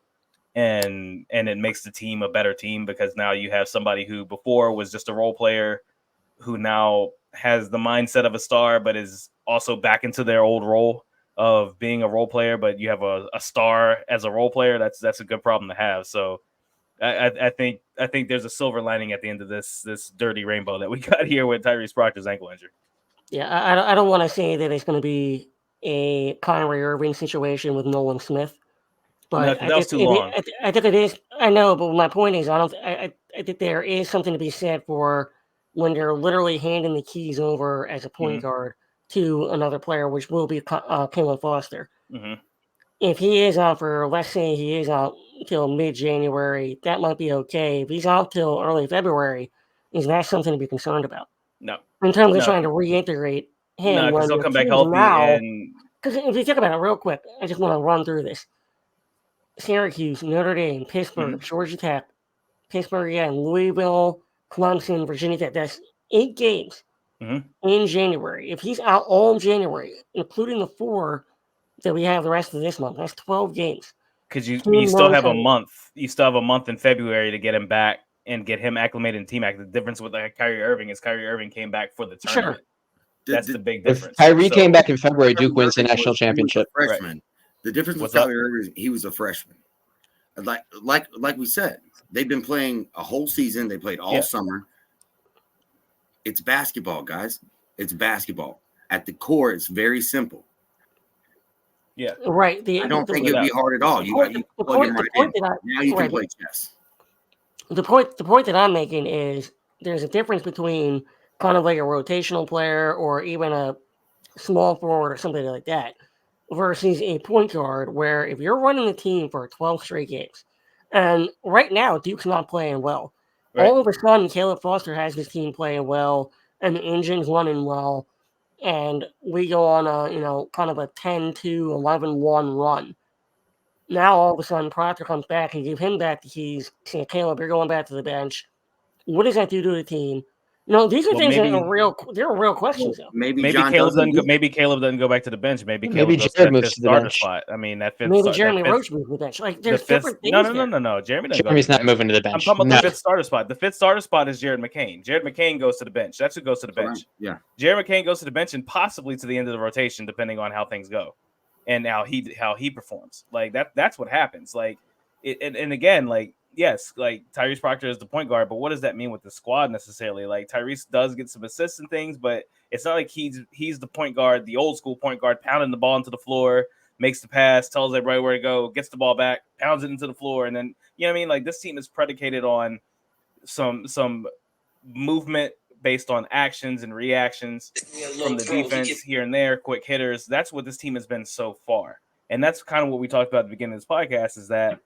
And it makes the team a better team because now you have somebody who before was just a role player who now has the mindset of a star, but is also back into their old role of being a role player. But you have a star as a role player. That's a good problem to have. So I think there's a silver lining at the end of this dirty rainbow that we got here with Tyrese Proctor's ankle injury. Yeah, I don't want to say that it's going to be a Kyrie Irving situation with Nolan Smith, but that was too long. I think it is. I know, but my point is, I think there is something to be said for when they're literally handing the keys over as a point guard to another player, which will be Caleb Foster. Mm-hmm. If he is out for, let's say he is out till mid-January, that might be okay. If he's out till early February, is that something to be concerned about? No. In terms of trying to reintegrate him. No, because he'll come back healthy. Because if you think about it real quick, I just want to run through this. Syracuse, Notre Dame, Pittsburgh, Georgia Tech, Pittsburgh again, Louisville, Clemson, Virginia Tech. That's 8 games in January. If he's out all January, including the 4 that we have the rest of this month, that's 12 games. Because you still have a month. You still have a month in February to get him back and get him acclimated in team act. The difference with Kyrie Irving is Kyrie Irving came back for the tournament. Sure. That's the big difference. If Kyrie came back in February, Duke wins the national championship. Freshman. Right. The difference with Kyrie Irving, he was a freshman. Like we said, they've been playing a whole season. They played all summer. It's basketball, guys. It's basketball. At the core, it's very simple. Yeah. Right. I don't think it'll be hard at all. Now you can play chess. The point that I'm making is there's a difference between kind of like a rotational player or even a small forward or something like that versus a point guard where if you're running the team for 12 straight games, and right now Duke's not playing well. Right. All of a sudden, Caleb Foster has his team playing well and the engine's running well, and we go on a kind of a 10-11-1 run. Now all of a sudden Proctor comes back and give him back the keys, saying, Caleb, you're going back to the bench. What does that do to the team? No, these are things that are real. They're real questions. Though. Maybe Caleb doesn't go. Maybe Caleb doesn't go back to the bench. Maybe Jared goes to moves to the starter bench. spot. I mean, that fifth. Maybe Jeremy Roach moves to the bench. Like there's different things. No. Jeremy's not moving to the bench. I'm talking about the fifth starter spot. The fifth starter spot is Jared McCain. Jared McCain goes to the bench. That's who goes to the bench. Yeah. Jared McCain goes to the bench and possibly to the end of the rotation, depending on how things go and how he performs. Like that's what happens. Like and again, like. Yes, like Tyrese Proctor is the point guard, but what does that mean with the squad necessarily? Like Tyrese does get some assists and things, but it's not like he's the point guard, the old school point guard, pounding the ball into the floor, makes the pass, tells everybody where to go, gets the ball back, pounds it into the floor, and then you know what I mean? Like this team is predicated on some movement based on actions and reactions from the defense here and there, quick hitters. That's what this team has been so far, and that's kind of what we talked about at the beginning of this podcast. Is that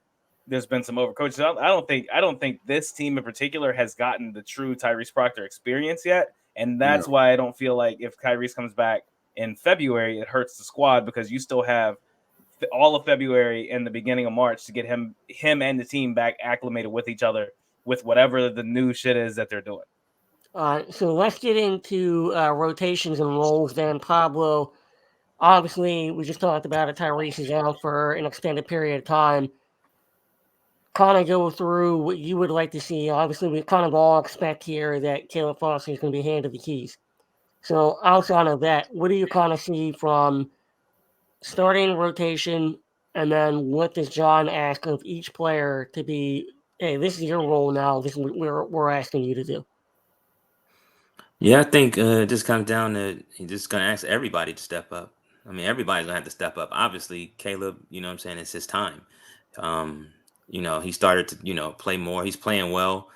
there's been some overcoaching. I don't think this team in particular has gotten the true Tyrese Proctor experience yet, and that's why I don't feel like if Tyrese comes back in February, it hurts the squad because you still have all of February and the beginning of March to get him and the team back acclimated with each other with whatever the new shit is that they're doing. So let's get into rotations and roles then, Pablo. Obviously, we just talked about it. Tyrese is out for an extended period of time. Kind of go through what you would like to see. Obviously, we kind of all expect here that Caleb Foster is going to be handed the keys. So outside of that, what do you kind of see from starting rotation, and then what does John ask of each player to be? Hey, this is your role now. This is what we're asking you to do. Yeah, I think it just comes down to he's just going to ask everybody to step up. I mean, everybody's going to have to step up. Obviously, Caleb, you know what I'm saying, it's his time. You know, he started to, you know, play more. He's playing well.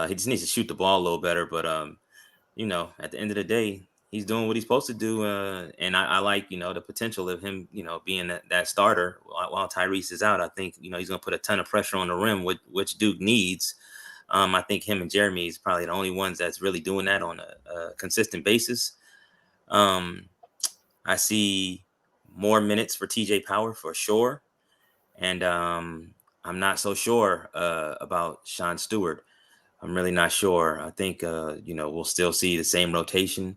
He just needs to shoot the ball a little better. But, you know, at the end of the day, he's doing what he's supposed to do. And I like, you know, the potential of him, you know, being that starter while Tyrese is out. I think, you know, he's going to put a ton of pressure on the rim, which Duke needs. I think him and Jeremy is probably the only ones that's really doing that on a consistent basis. I see more minutes for TJ Power for sure. And I'm not so sure about Sean Stewart. I'm really not sure. I think, you know, we'll still see the same rotation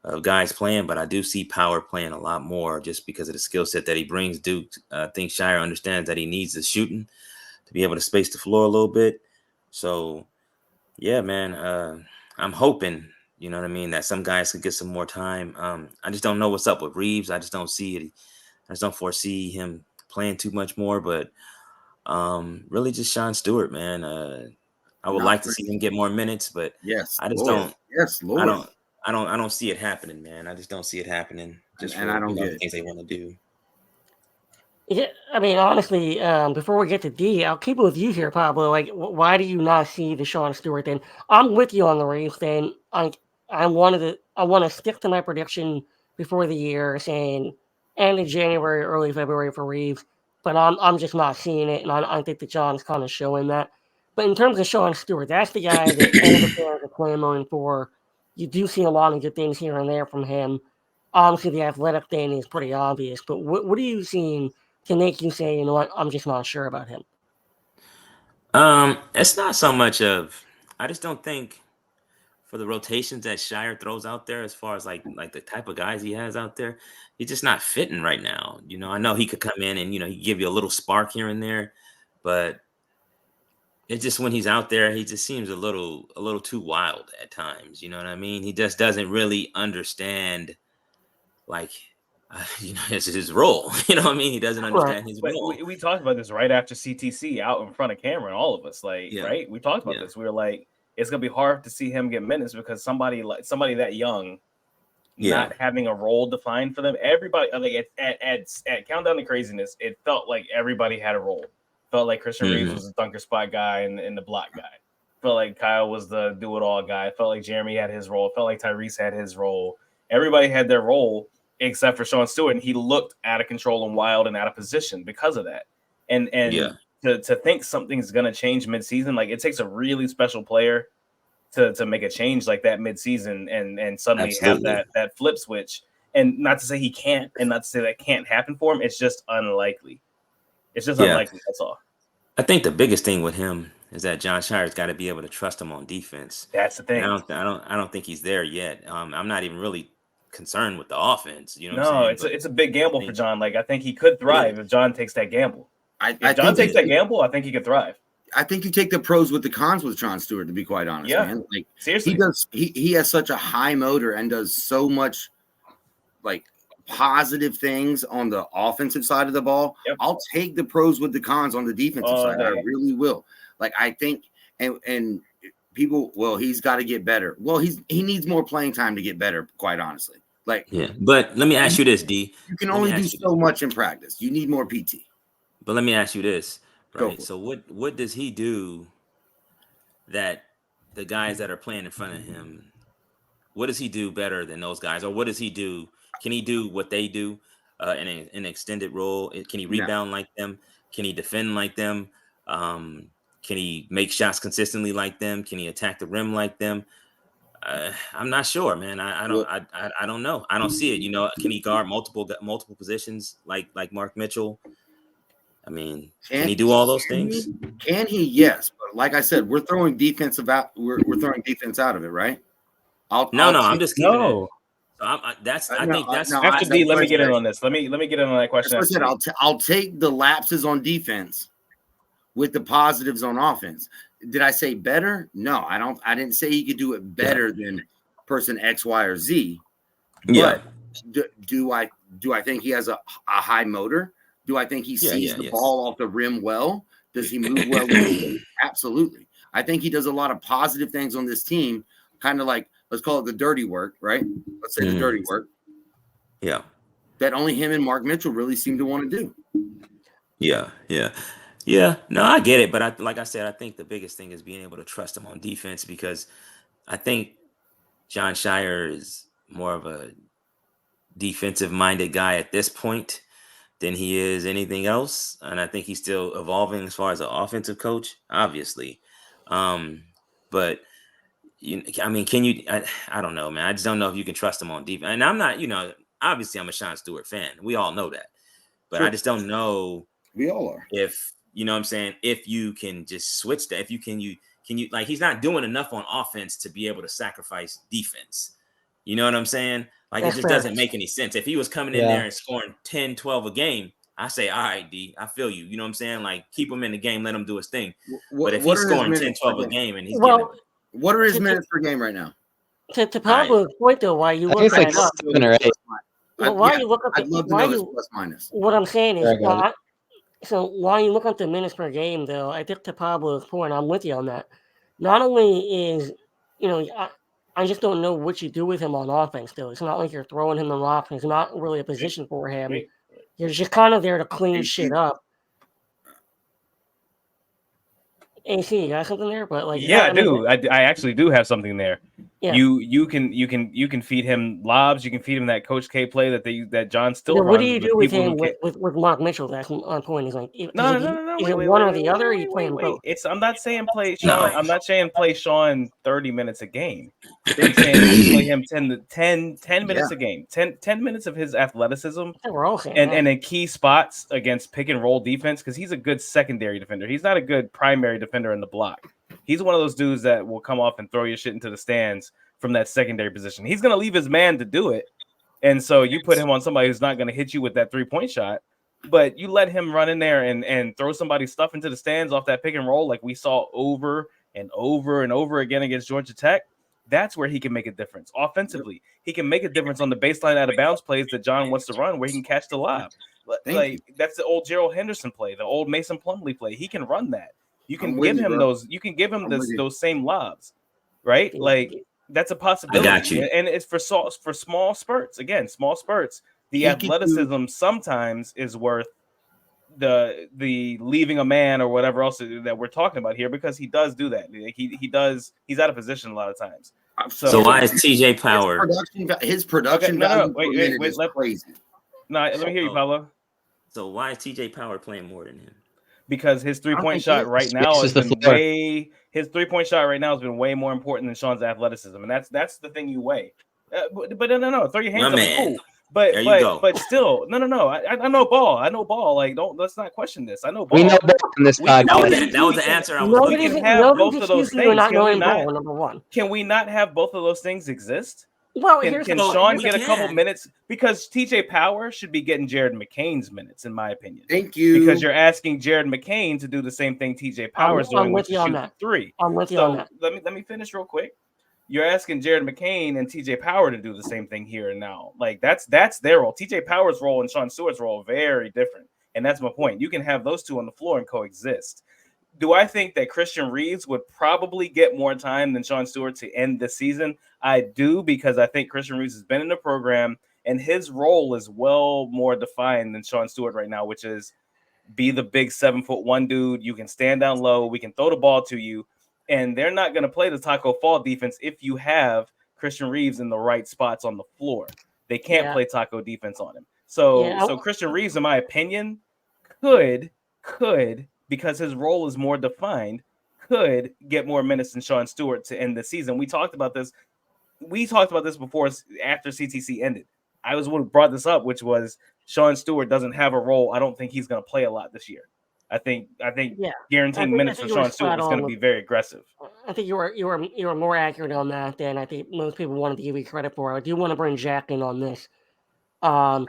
of guys playing, but I do see Power playing a lot more just because of the skill set that he brings. Duke, I think Shire understands that he needs the shooting to be able to space the floor a little bit. So, yeah, man, I'm hoping, you know what I mean, that some guys could get some more time. I just don't know what's up with Reeves. I just don't see it. I just don't foresee him playing too much more, but really just Sean Stewart, man. I would like to see him get more minutes, but I just don't. Yes, Lord. I don't see it happening, man. I just don't see it happening. Just and I don't get things they want to do. Yeah, I mean, honestly, before we get to D, I'll keep it with you here, Pablo. Like, why do you not see the Sean Stewart thing? I'm with you on the Reeves thing. I want to stick to my prediction before the year, saying end of January, early February for Reeves. But I'm just not seeing it, and I think that John's kind of showing that. But in terms of Sean Stewart, that's the guy that all the fans are clamoring for. You do see a lot of good things here and there from him. Obviously, the athletic thing is pretty obvious. But what are you seeing to make you say, you know what, I'm just not sure about him? It's not so much of, I just don't think for the rotations that Shire throws out there, as far as like the type of guys he has out there, he's just not fitting right now. You know, I know he could come in and, you know, he give you a little spark here and there, but it's just when he's out there, he just seems a little too wild at times. You know what I mean? He just doesn't really understand, like, you know, his role. You know what I mean? He doesn't understand his role. We talked about this right after CTC out in front of camera, and all of us, like, right? We talked about this. We were like, it's gonna be hard to see him get minutes because somebody that young, not having a role defined for them. Everybody, like at Countdown to Craziness, it felt like everybody had a role. Felt like Christian Reeves was the dunker spot guy and the block guy. Felt like Kyle was the do it all guy. Felt like Jeremy had his role. Felt like Tyrese had his role. Everybody had their role except for Sean Stewart, and he looked out of control and wild and out of position because of that. And to think something's gonna change midseason, like it takes a really special player to make a change like that midseason and suddenly have that flip switch. And not to say he can't, and not to say that can't happen for him. It's just unlikely. It's just unlikely. That's all. I think the biggest thing with him is that Jon Scheyer's got to be able to trust him on defense. That's the thing. And I don't think he's there yet. I'm not even really concerned with the offense. You know no, what I'm saying? it's a big gamble for Jon. Like, I think he could thrive if Jon takes that gamble. If Jon takes that gamble, I think he could thrive. I think you take the pros with the cons with Jon Stewart, to be quite honest, man. Like, seriously, he has such a high motor and does so much like positive things on the offensive side of the ball. Yep. I'll take the pros with the cons on the defensive side. I really will. Like, I think and people, well, he's got to get better. Well, he needs more playing time to get better, quite honestly. Like, yeah, but let me ask you this, D. You can only do so much in practice. You need more PT. But let me ask you this. Right. So what does he do that the guys that are playing in front of him, what does he do better than those guys? Or what does he do? Can he do what they do in an extended role? Can he rebound like them? Can he defend like them? Can he make shots consistently like them? Can he attack the rim like them? I'm not sure, man. I don't know. I don't see it. You know, can he guard multiple positions like Mark Mitchell? I mean, can he do all those things? Can he? Yes, but like I said, we're throwing defense out. We're throwing defense out of it, right? I'm just kidding. No. I think that's after D. Let me get in on this. Let me get in on that question. I said I'll take the lapses on defense with the positives on offense. Did I say better? No, I don't. I didn't say he could do it better than person X, Y, or Z. Yeah. But do I think he has a high motor? Do I think he sees the ball off the rim well? Does he move well? Absolutely. I think he does a lot of positive things on this team, kind of like, let's call it the dirty work, right? Let's say the dirty work. Yeah. That only him and Mark Mitchell really seem to want to do. Yeah. No, I get it. But like I said, I think the biggest thing is being able to trust him on defense, because I think Jon Scheyer is more of a defensive-minded guy at this point than he is anything else. And I think he's still evolving as far as an offensive coach, obviously. But I mean, can you? I don't know, man. I just don't know if you can trust him on defense. And I'm not, obviously I'm a Jon Stewart fan. We all know that. But I just don't know. We all are. If, you know what I'm saying, if you can just switch that, if you can like, he's not doing enough on offense to be able to sacrifice defense. You know what I'm saying? Like, it just doesn't make any sense. If he was coming in there and scoring 10, 12 a game, I say, all right, D, I feel you. You know what I'm saying? Like, keep him in the game, let him do his thing. But if he's scoring 10, 12 a game and he's what are his minutes per game right now? To Pablo's point, though, why you look at up? 7 or 8. Well, why you look up? I'd love to know this plus minus. What I'm saying is, so while you look at the minutes per game, though, I think to Pablo's point, I'm with you on that. Not only is, I just don't know what you do with him on offense, though. It's not like you're throwing him the rock. There's not really a position for him. You're just kind of there to clean shit up. AC, you got something there? But I do. I actually do have something there. Yeah. You can feed him lobs. You can feed him that Coach K play that Jon still runs. What do you do with him with Mark Mitchell? That's on point. Is like no. Is it one or the other? Or are you playing both? I'm not saying play Sean. I'm not saying play Sean 30 minutes a game. I'm saying play him 10 minutes a game. 10 minutes of his athleticism and in key spots against pick and roll defense, because he's a good secondary defender. He's not a good primary defender in the block. He's one of those dudes that will come off and throw your shit into the stands from that secondary position. He's going to leave his man to do it. And so you put him on somebody who's not going to hit you with that 3-point shot, but you let him run in there and throw somebody's stuff into the stands off that pick and roll like we saw over and over and over again against Georgia Tech. That's where he can make a difference. Offensively, he can make a difference on the baseline out of bounds plays that Jon wants to run where he can catch the lob. Like, that's the old Gerald Henderson play, the old Mason Plumlee play. He can run that. You can give him those. You can give him those same lobs, right? Like, that's a possibility. I got you. And it's for small spurts. Again, small spurts. The athleticism sometimes is worth the leaving a man or whatever else that we're talking about here, because he does do that. Like, he does. He's out of position a lot of times. So why is TJ Power? His production value is crazy. No, let me hear you, Pablo. So why is TJ Power playing more than him? Because his 3-point shot right now has been way more important than Sean's athleticism, and that's the thing you weigh. But no, throw your hands up. Cool. But still, no. I know ball. I know ball. Like, let's not question this. I know ball. We know ball in this podcast. That was the answer. We can have both of those things. Number one. Can we not have both of those things exist? Well, can Sean get a couple minutes? Because TJ Power should be getting Jared McCain's minutes, in my opinion. Thank you. Because you're asking Jared McCain to do the same thing TJ Power's doing, which is shoot three. I'm with you on that. Let me finish real quick. You're asking Jared McCain and TJ Power to do the same thing here and now. Like that's their role. TJ Power's role and Sean Stewart's role are very different. And that's my point. You can have those two on the floor and coexist. Do I think that Christian Reeves would probably get more time than Sean Stewart to end the season? I do, because I think Christian Reeves has been in the program and his role is well more defined than Sean Stewart right now, which is be the big 7'1" dude. You can stand down low. We can throw the ball to you. And they're not going to play the Taco Fall defense if you have Christian Reeves in the right spots on the floor. They can't play Taco defense on him. So Christian Reeves, in my opinion, could, because his role is more defined, could get more minutes than Sean Stewart to end the season. We talked about this before, after CTC ended. I was one who brought this up, which was Sean Stewart doesn't have a role. I don't think he's going to play a lot this year. I think guaranteeing minutes for Sean Stewart is going to be very aggressive. I think you were more accurate on that than I think most people wanted to give you credit for. I do want to bring Jack in on this.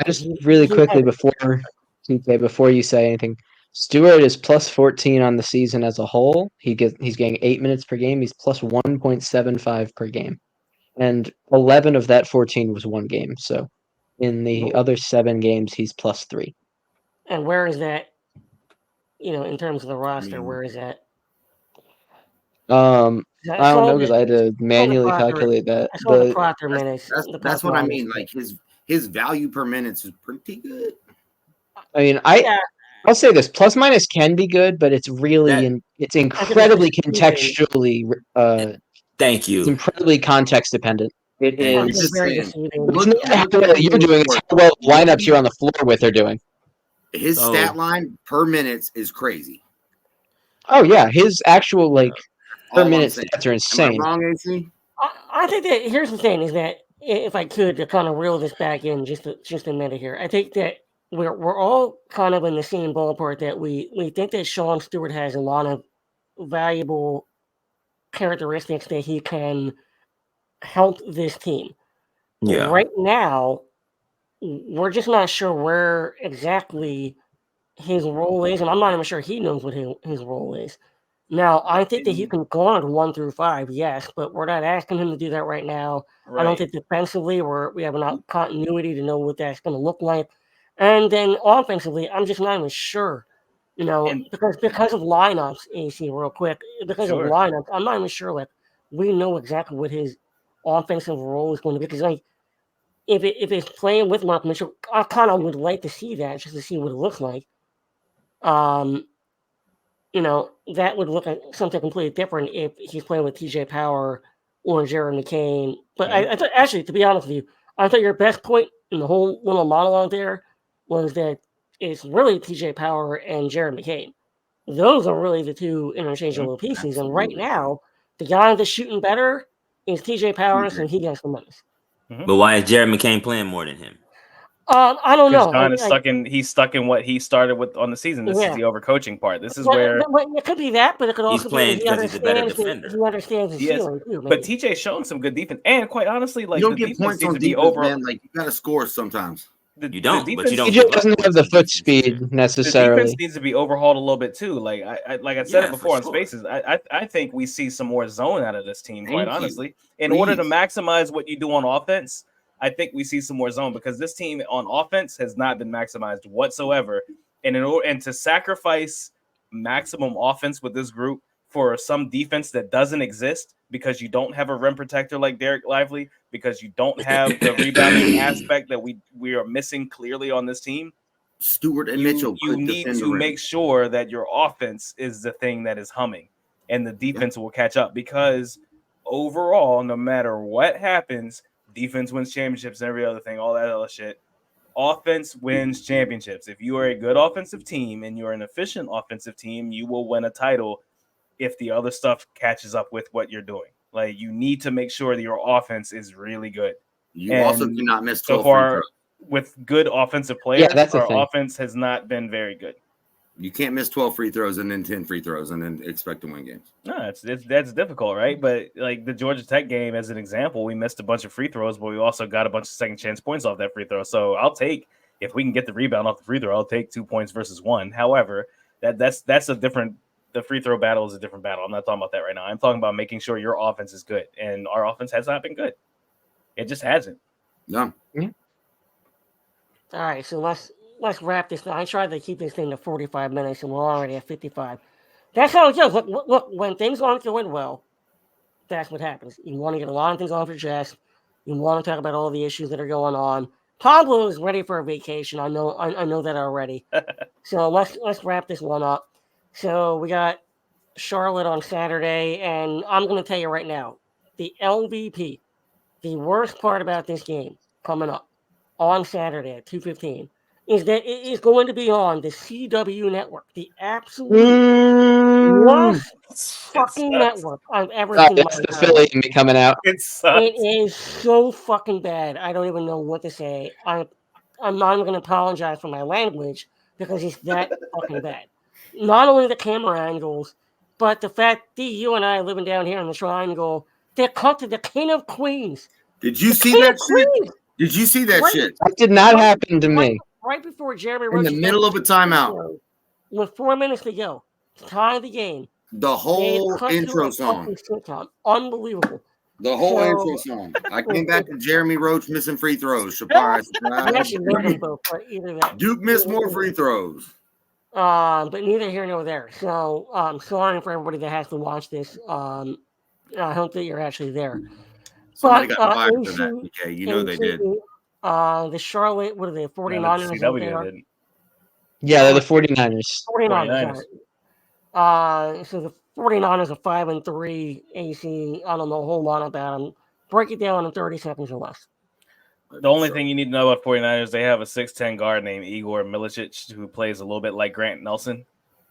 Just really quickly before you say anything, Stewart is plus 14 on the season as a whole. He's getting 8 minutes per game. He's plus 1.75 per game, and 11 of that 14 was one game. So in the other 7 games, he's plus 3. And where is that? In terms of the roster, where is that? I don't know, because I had to manually calculate that. The Proctor minutes. That's what I mean. Like his value per minutes is pretty good. I mean, I'll say this: plus minus can be good, but it's really it's incredibly contextually. Thank you. It's incredibly context dependent. It is. You're doing it. How well lineups you're on the floor with are doing. His stat line per minutes is crazy. Oh yeah, his actual per minute stats are insane. Am I wrong, AC? I think that here's the thing: is that if I could to kind of reel this back in just a minute here, I think that we're all kind of in the same ballpark that we think that Sean Stewart has a lot of valuable characteristics that he can help this team. Yeah. Right now, we're just not sure where exactly his role is, and I'm not even sure he knows what his role is. Now, I think that he can guard 1 through 5, yes, but we're not asking him to do that right now. Right. I don't think defensively we have enough continuity to know what that's going to look like. And then offensively, I'm just not even sure, because of lineups, AC, real quick, because of lineups, I'm not even sure, we know exactly what his offensive role is going to be, because, if it's playing with Mark Mitchell, I kind of would like to see that just to see what it looks like. That would look like something completely different if he's playing with TJ Power or Jared McCain. But I thought, actually, to be honest with you, I thought your best point in the whole little monologue there was that it's really TJ Power and Jared McCain. Those are really the two interchangeable pieces. And right now, the guy that's shooting better is TJ Powers, and he gets the minutes. But why is Jared McCain playing more than him? I don't know. John is he's stuck in what he started with on the season. This is the overcoaching part. This is where it could be that, but it could also be because he's a better defender. He understands his ceiling too. But TJ's showing some good defense, and quite honestly, you don't get points on defense, man. Like you got to score sometimes. You don't. TJ doesn't have the foot speed necessarily. The defense needs to be overhauled a little bit too. Like I said it before on Spaces. I think we see some more zone out of this team. Quite honestly, in order to maximize what you do on offense, I think we see some more zone, because this team on offense has not been maximized whatsoever. And to sacrifice maximum offense with this group for some defense that doesn't exist, because you don't have a rim protector like Derek Lively, because you don't have the rebounding aspect that we are missing clearly on this team. Stewart and Mitchell. You need to make sure that your offense is the thing that is humming, and the defense will catch up, because overall, no matter what happens, defense wins championships and every other thing, all that other shit. Offense wins championships. If you are a good offensive team and you're an efficient offensive team, you will win a title if the other stuff catches up with what you're doing. Like, you need to make sure that your offense is really good. You also do not miss 12 free throws. with good offensive players, our offense has not been very good. You can't miss 12 free throws and then 10 free throws and then expect to win games. No, that's difficult, right? But like the Georgia Tech game, as an example, we missed a bunch of free throws, but we also got a bunch of second chance points off that free throw. So I'll take, if we can get the rebound off the free throw, I'll take 2 points versus 1. However, that's a different. The free throw battle is a different battle. I'm not talking about that right now. I'm talking about making sure your offense is good, and our offense has not been good. It just hasn't. No. Mm-hmm. All right, so let's wrap this now. I tried to keep this thing to 45 minutes, and we're already at 55. That's how it goes. Look, when things aren't going well, that's what happens. You want to get a lot of things off your chest. You want to talk about all the issues that are going on. Pablo is ready for a vacation. I know that already. So let's wrap this one up. So we got Charlotte on Saturday, and I'm going to tell you right now, the LVP, the worst part about this game coming up on Saturday at 2:15 is that it is going to be on the CW network, the absolute worst fucking network I've ever seen. That's the Philly me coming out. It sucks. It is so fucking bad. I don't even know what to say. I'm not even going to apologize for my language because it's that fucking bad. Not only the camera angles, but the fact that you and I living down here in the Triangle, they're cut to the King of Queens. Did you see that shit? Did you see that shit? That did not happen to me. Right before Jeremy Roach in the middle of a timeout, with 4 minutes to go, tie the game. The whole intro song, unbelievable. The whole intro song. I came back to Jeremy Roach missing free throws. Surprise! Duke missed more free throws. But neither here nor there. So sorry for everybody that has to watch this. I hope that you're actually there. Somebody got fired for that. Okay, you know they did. The Charlotte, what are they, 49ers? Yeah, they're the 49ers. 49ers. So the 49ers are 5-3 AC. I don't know a whole lot about them. Break it down in 30 seconds or less. The only thing you need to know about 49ers, they have a 6'10 guard named Igor Milicic who plays a little bit like Grant Nelson.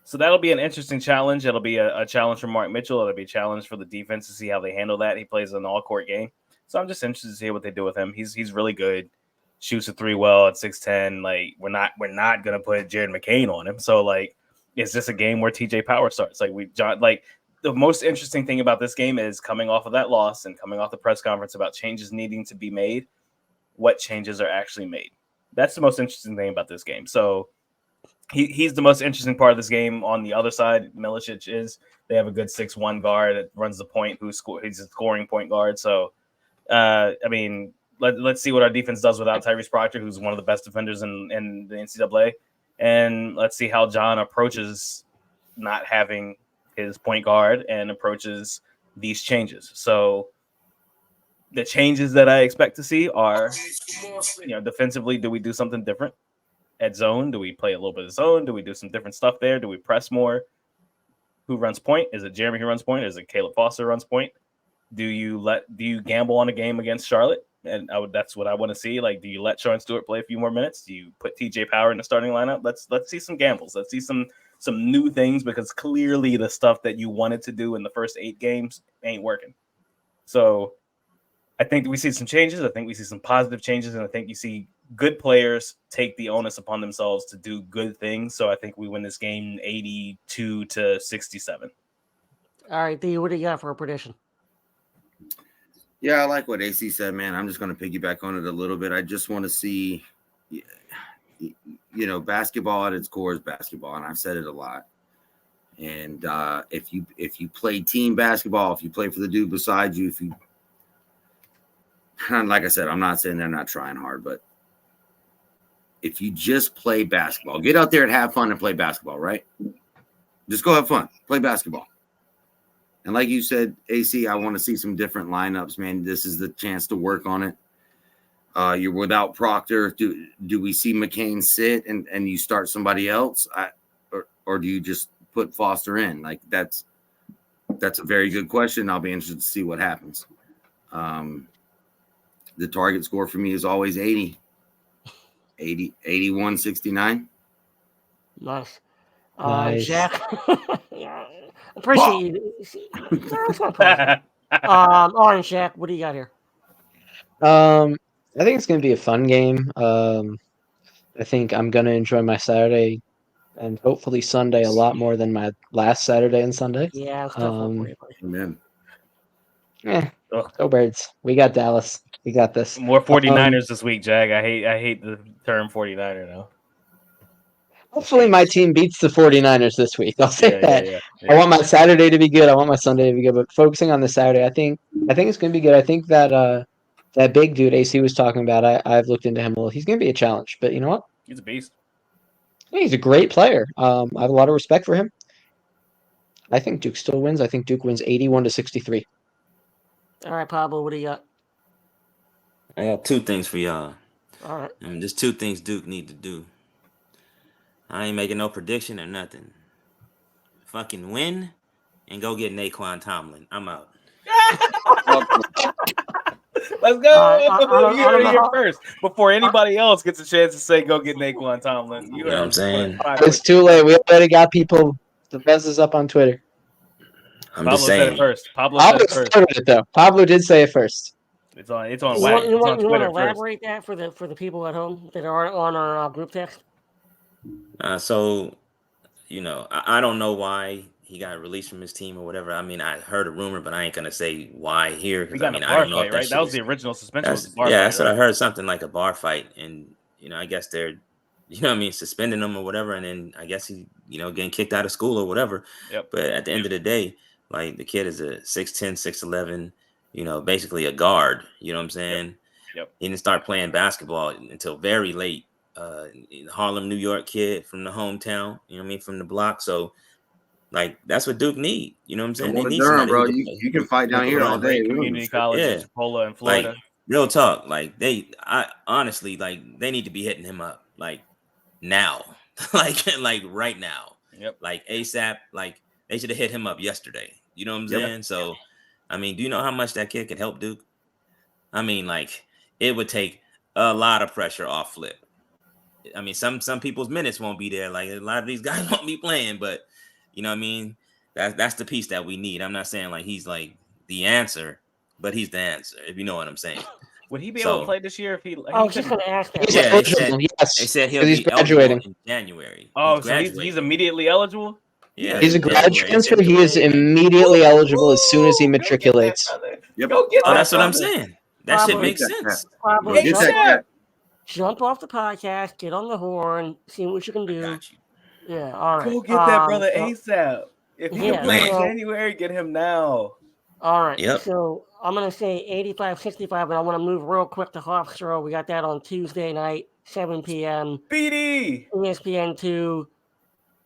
So that'll be an interesting challenge. It'll be a challenge for Mark Mitchell. It'll be a challenge for the defense to see how they handle that. He plays an all-court game. So I'm just interested to see what they do with him. He's really good. Shoots a three well at 6'10". Like we're not gonna put Jared McCain on him. So like it's just a game where TJ Power starts. Like the most interesting thing about this game is coming off of that loss and coming off the press conference about changes needing to be made. What changes are actually made? That's the most interesting thing about this game. So he's the most interesting part of this game. On the other side, Milicic is. They have a good 6'1" guard that runs the point. He's a scoring point guard. So I mean. Let's see what our defense does without Tyrese Proctor, who's one of the best defenders in the NCAA. And let's see how John approaches not having his point guard and approaches these changes. So the changes that I expect to see are, defensively, do we do something different at zone? Do we play a little bit of zone? Do we do some different stuff there? Do we press more? Who runs point? Is it Jeremy who runs point? Is it Caleb Foster runs point? Do you gamble on a game against Charlotte? And that's what I want to see. Like, do you let Sean Stewart play a few more minutes? Do you put TJ Power in the starting lineup? Let's see some gambles. Let's see some new things, because clearly the stuff that you wanted to do in the first 8 games ain't working. So I think we see some changes. I think we see some positive changes, and I think you see good players take the onus upon themselves to do good things. So I think we win this game 82-67. All right, D, what do you got for a prediction? Yeah, I like what AC said, man. I'm just going to piggyback on it a little bit. I just want to see, basketball at its core is basketball, and I've said it a lot. And if you play team basketball, if you play for the dude beside you, like I said, I'm not saying they're not trying hard, but if you just play basketball, get out there and have fun and play basketball, right? Just go have fun, play basketball. And like you said, AC, I want to see some different lineups, man. This is the chance to work on it. You're without Proctor. Do we see McCain sit and you start somebody else? Or do you just put Foster in? Like that's a very good question. I'll be interested to see what happens. The target score for me is always 81-69. Nice. Nice. Jack. Appreciate you. Orange Jack, what do you got here? I think it's going to be a fun game. I think I'm going to enjoy my Saturday and hopefully Sunday a lot more than my last Saturday and Sunday. Yeah, it's tough for you. Amen. Go Birds. We got Dallas. We got this. More 49ers this week, Jag. I hate the term 49er now. Hopefully my team beats the 49ers this week. I'll say that. Yeah. I want my Saturday to be good. I want my Sunday to be good. But focusing on the Saturday, I think it's going to be good. I think that that big dude AC was talking about, I've looked into him a little. He's going to be a challenge. But you know what? He's a beast. He's a great player. I have a lot of respect for him. I think Duke still wins. I think Duke wins 81-63. All right, Pablo, what do you got? I got two things for y'all. All right. Just two things Duke need to do. I ain't making no prediction or nothing. Fucking win and go get Naquan Tomlin. I'm out. Let's go. You heard it here first. Before anybody else gets a chance to say, go get Naquan Tomlin. You know what I'm saying? It's too late. We already got people. The buzz is up on Twitter. Pablo said it first. Pablo started it though. Pablo did say it first. It's on. You want to elaborate that for the people at home that aren't on our group text? So, I don't know why he got released from his team or whatever. I mean, I heard a rumor, but I ain't gonna say why here because I don't know if right? That was the original suspension. That's what I heard. Something like a bar fight, and I guess they're, suspending him or whatever, and then I guess he, getting kicked out of school or whatever. Yep. But at the end of the day, like the kid is a 6'10", 6'11", basically a guard. You know what I'm saying? Yep. He didn't start playing basketball until very late. Harlem, New York kid from the hometown, from the block. So, like, that's what Duke need. You know what I'm saying? They need Durham, bro. You can fight down here all day. Community college, Chipola in Florida. Like, real talk. Like, I honestly, like, they need to be hitting him up, like, now. like right now. Yep. Like, ASAP. Like, they should have hit him up yesterday. You know what I'm saying? So, I mean, do you know how much that kid could help Duke? I mean, like, it would take a lot of pressure off Flip. I mean, some people's minutes won't be there. Like, a lot of these guys won't be playing, but you know what I mean? That's the piece that we need. I'm not saying like he's like the answer, but he's the answer, if you know what I'm saying. Would he be able to play this year if he? I was just going to ask that. Yeah, they said he'll be graduating in January. Oh, so he's immediately eligible? Yeah, he's a grad transfer. He is immediately eligible as soon as he matriculates. Yep. Go get that's what I'm saying. That shit makes sense. Jump off the podcast, get on the horn, see what you can do. Yeah, all right. Go get that brother ASAP. If he can play in January, get him now. All right. Yep. So I'm going to say 85-65, but I want to move real quick to Hofstra. We got that on Tuesday night, 7 p.m. Speedy. ESPN 2.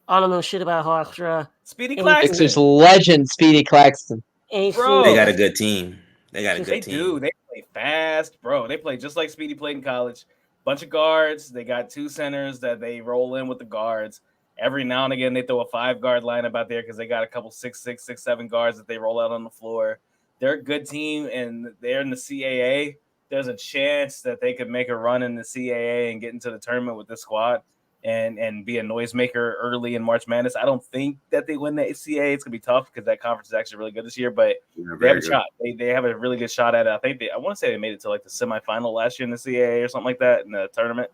I don't know shit about Hofstra. Speedy Claxton. It's just legend, Speedy Claxton. Bro, they got a good team. They do. They play fast, bro. They play just like Speedy played in college. Bunch of guards. They got two centers that they roll in with the guards. Every now and again, they throw a 5-guard lineup out there because they got a couple 6'6", 6'7" guards that they roll out on the floor. They're a good team, and they're in the CAA. There's a chance that they could make a run in the CAA and get into the tournament with this squad and be a noisemaker early in March Madness. I don't think that they win the CAA. It's going to be tough because that conference is actually really good this year, but they have a shot. They have a really good shot at it. I want to say they made it to like the semifinal last year in the CAA or something like that in the tournament.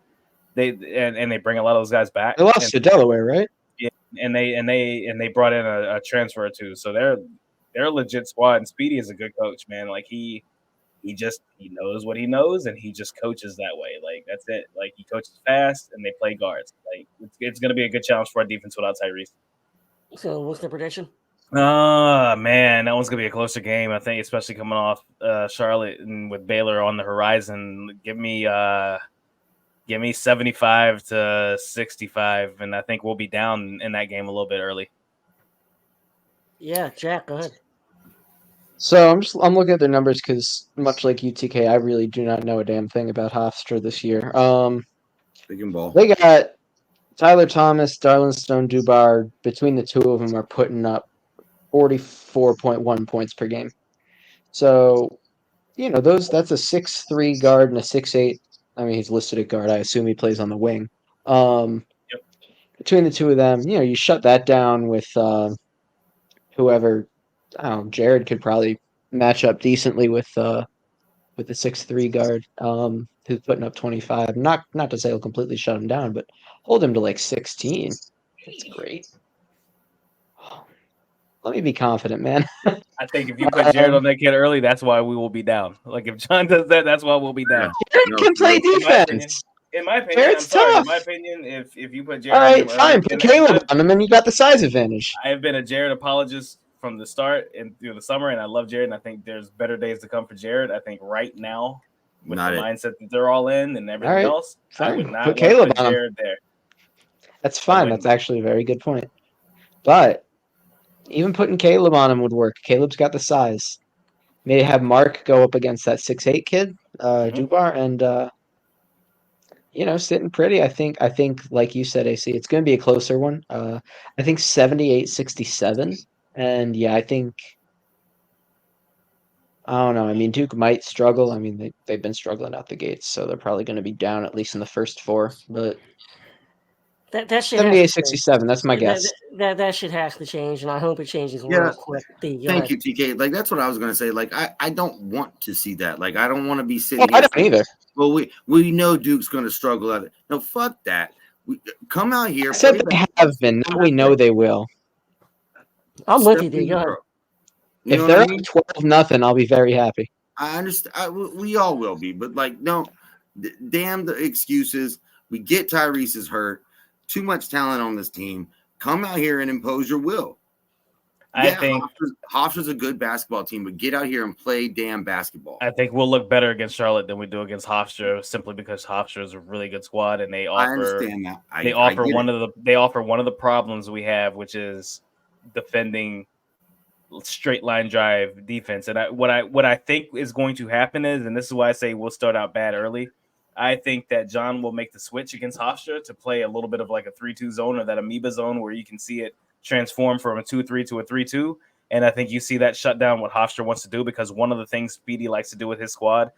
They bring a lot of those guys back. They lost to Delaware, right? Yeah, and they brought in a transfer or two, so they're a legit squad. And Speedy is a good coach, man. Like he knows what he knows, and he just coaches that way. Like that's it. Like he coaches fast, and they play guards. Like it's going to be a good challenge for our defense without Tyrese. So what's the prediction? Man, that one's gonna be a closer game. I think, especially coming off Charlotte and with Baylor on the horizon. Give me 75-65, and I think we'll be down in that game a little bit early. Yeah, Jack, go ahead. So I'm looking at their numbers because much like UTK, I really do not know a damn thing about Hofstra this year. Big and ball. They got Tyler Thomas, Darlin Stone, Dubar. Between the two of them are putting up 44.1 points per game. So, that's a 6'3" guard and a 6'8". I mean, he's listed at guard. I assume he plays on the wing. Between the two of them, you shut that down with whoever. I don't know, Jared could probably match up decently with with the 6'3" guard, who's putting up 25. Not to say he'll completely shut him down, but hold him to like 16. That's great. Let me be confident, man. I think if you put Jared on that kid early, that's why we will be down. Like if John does that, that's why we'll be down. Jared can play defense. In my opinion, Jared's tough. In my opinion, if you put Jared, all right, fine. Put Caleb on him, and you got the size advantage. I have been a Jared apologist from the start and through the summer, and I love Jared. And I think there's better days to come for Jared. I think right now, with the mindset that they're all in and everything else, fine. I would not put Caleb on Jared there. That's fine. That's actually a very good point. But even putting Caleb on him would work. Caleb's got the size. Maybe have Mark go up against that 6'8" kid, Dubar, and sitting pretty. I think like you said, AC, it's going to be a closer one. I think 78-67, and yeah, I think I don't know. I mean, Duke might struggle. I mean, they've been struggling out the gates, so they're probably going to be down at least in the first 4. But that 78-67. That's my guess. That shit has to change, and I hope it changes real quick. Thank you, TK. Like that's what I was gonna say. Like I don't want to see that. Like I don't want to be sitting. I don't either. Well, we know Duke's gonna struggle at it. No, fuck that. We come out here. I said they have been. Now we know they will. I'm with you, dude. Go ahead. If they're up 12-0, I'll be very happy. I understand. We all will be, but like, no, damn the excuses. We get Tyrese is hurt. Too much talent on this team. Come out here and impose your will. I think Hofstra's a good basketball team, but get out here and play damn basketball. I think we'll look better against Charlotte than we do against Hofstra, simply because Hofstra is a really good squad, and they offer. I understand that. They offer one of the problems we have, which is defending straight line drive defense. And what I think is going to happen is, and this is why I say we'll start out bad early. I think that John will make the switch against Hofstra to play a little bit of like a 3-2 zone or that amoeba zone where you can see it transform from a 2-3 to a 3-2. And I think you see that shut down what Hofstra wants to do, because one of the things Speedy likes to do with his squad,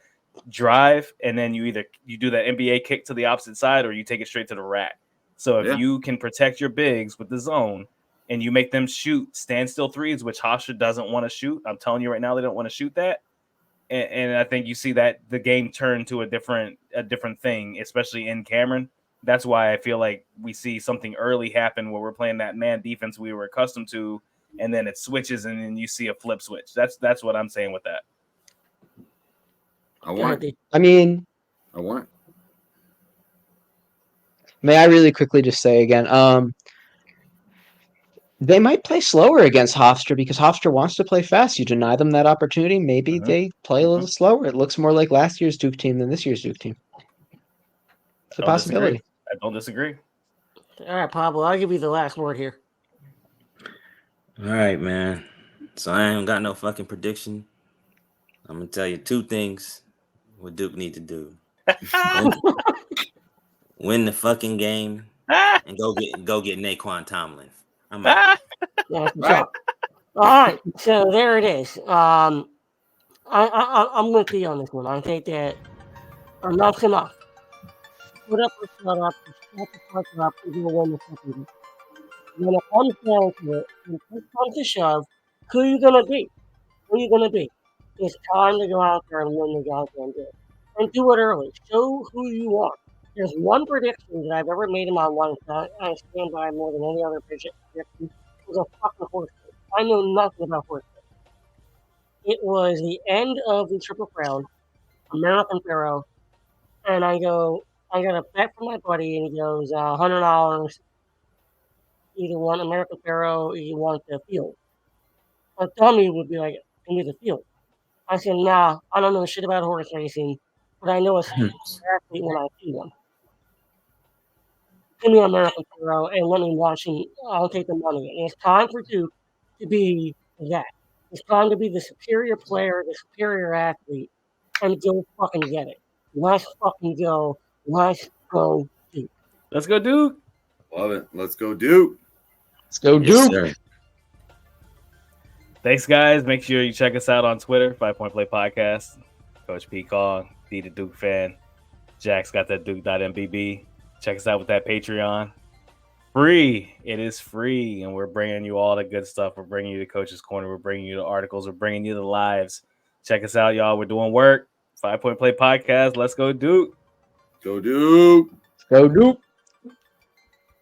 drive, and then you do that NBA kick to the opposite side or you take it straight to the rack. So if you can protect your bigs with the zone and you make them shoot standstill threes, which Hofstra doesn't want to shoot, I'm telling you right now, they don't want to shoot that. And I think you see that the game turn to a different thing, especially in Cameron. That's why I feel like we see something early happen where we're playing that man defense we were accustomed to, and then it switches, and then you see a flip switch. That's what I'm saying with that. I want. May I really quickly just say again, they might play slower against Hofstra because Hofstra wants to play fast. You deny them that opportunity, maybe they play a little slower. It looks more like last year's Duke team than this year's Duke team. It's a possibility. I don't disagree. All right, Pablo, I'll give you the last word here. All right, man. So I ain't got no fucking prediction. I'm gonna tell you 2 things what Duke need to do. Win the fucking game and go get Naquan Tomlin. I'm out. Right. All right, so there it is. I'm with you on this one. I think that enough's enough. Put up or shut up. Shut the fuck up. You're gonna win the fucking game. When it comes down to it, when it comes to shove, who you gonna be? It's time to go out there and win the goddamn game, and do it early. Show who you are. There's one prediction that I've ever made in my life that I stand by more than any other prediction. It was a fucking horse race. I know nothing about horse race. It was the end of the Triple Crown, American Pharaoh, and I got a bet from my buddy, and he goes, $100. Either want American Pharaoh or you want the field. A dummy would be like, give me the field. I said, nah, I don't know shit about horse racing, but I know exactly when I see one. Give me American Pharaoh and let me watch him. I'll take the money. And it's time for Duke to be that. It's time to be the superior player, the superior athlete, and go fucking get it. Let's fucking go. Let's go Duke. Let's go Duke. Love it. Let's go Duke. Let's go Duke. Yes, Thanks, guys. Make sure you check us out on Twitter, 5 Point Play Podcast. Coach P. Kong, D the Duke fan. Jack's got that Duke.mbb. Check us out with that Patreon. Free. It is free. And we're bringing you all the good stuff. We're bringing you the Coach's Corner. We're bringing you the articles. We're bringing you the lives. Check us out, y'all. We're doing work. 5 Point Play podcast. Let's go, Duke. Go Duke. Go Duke.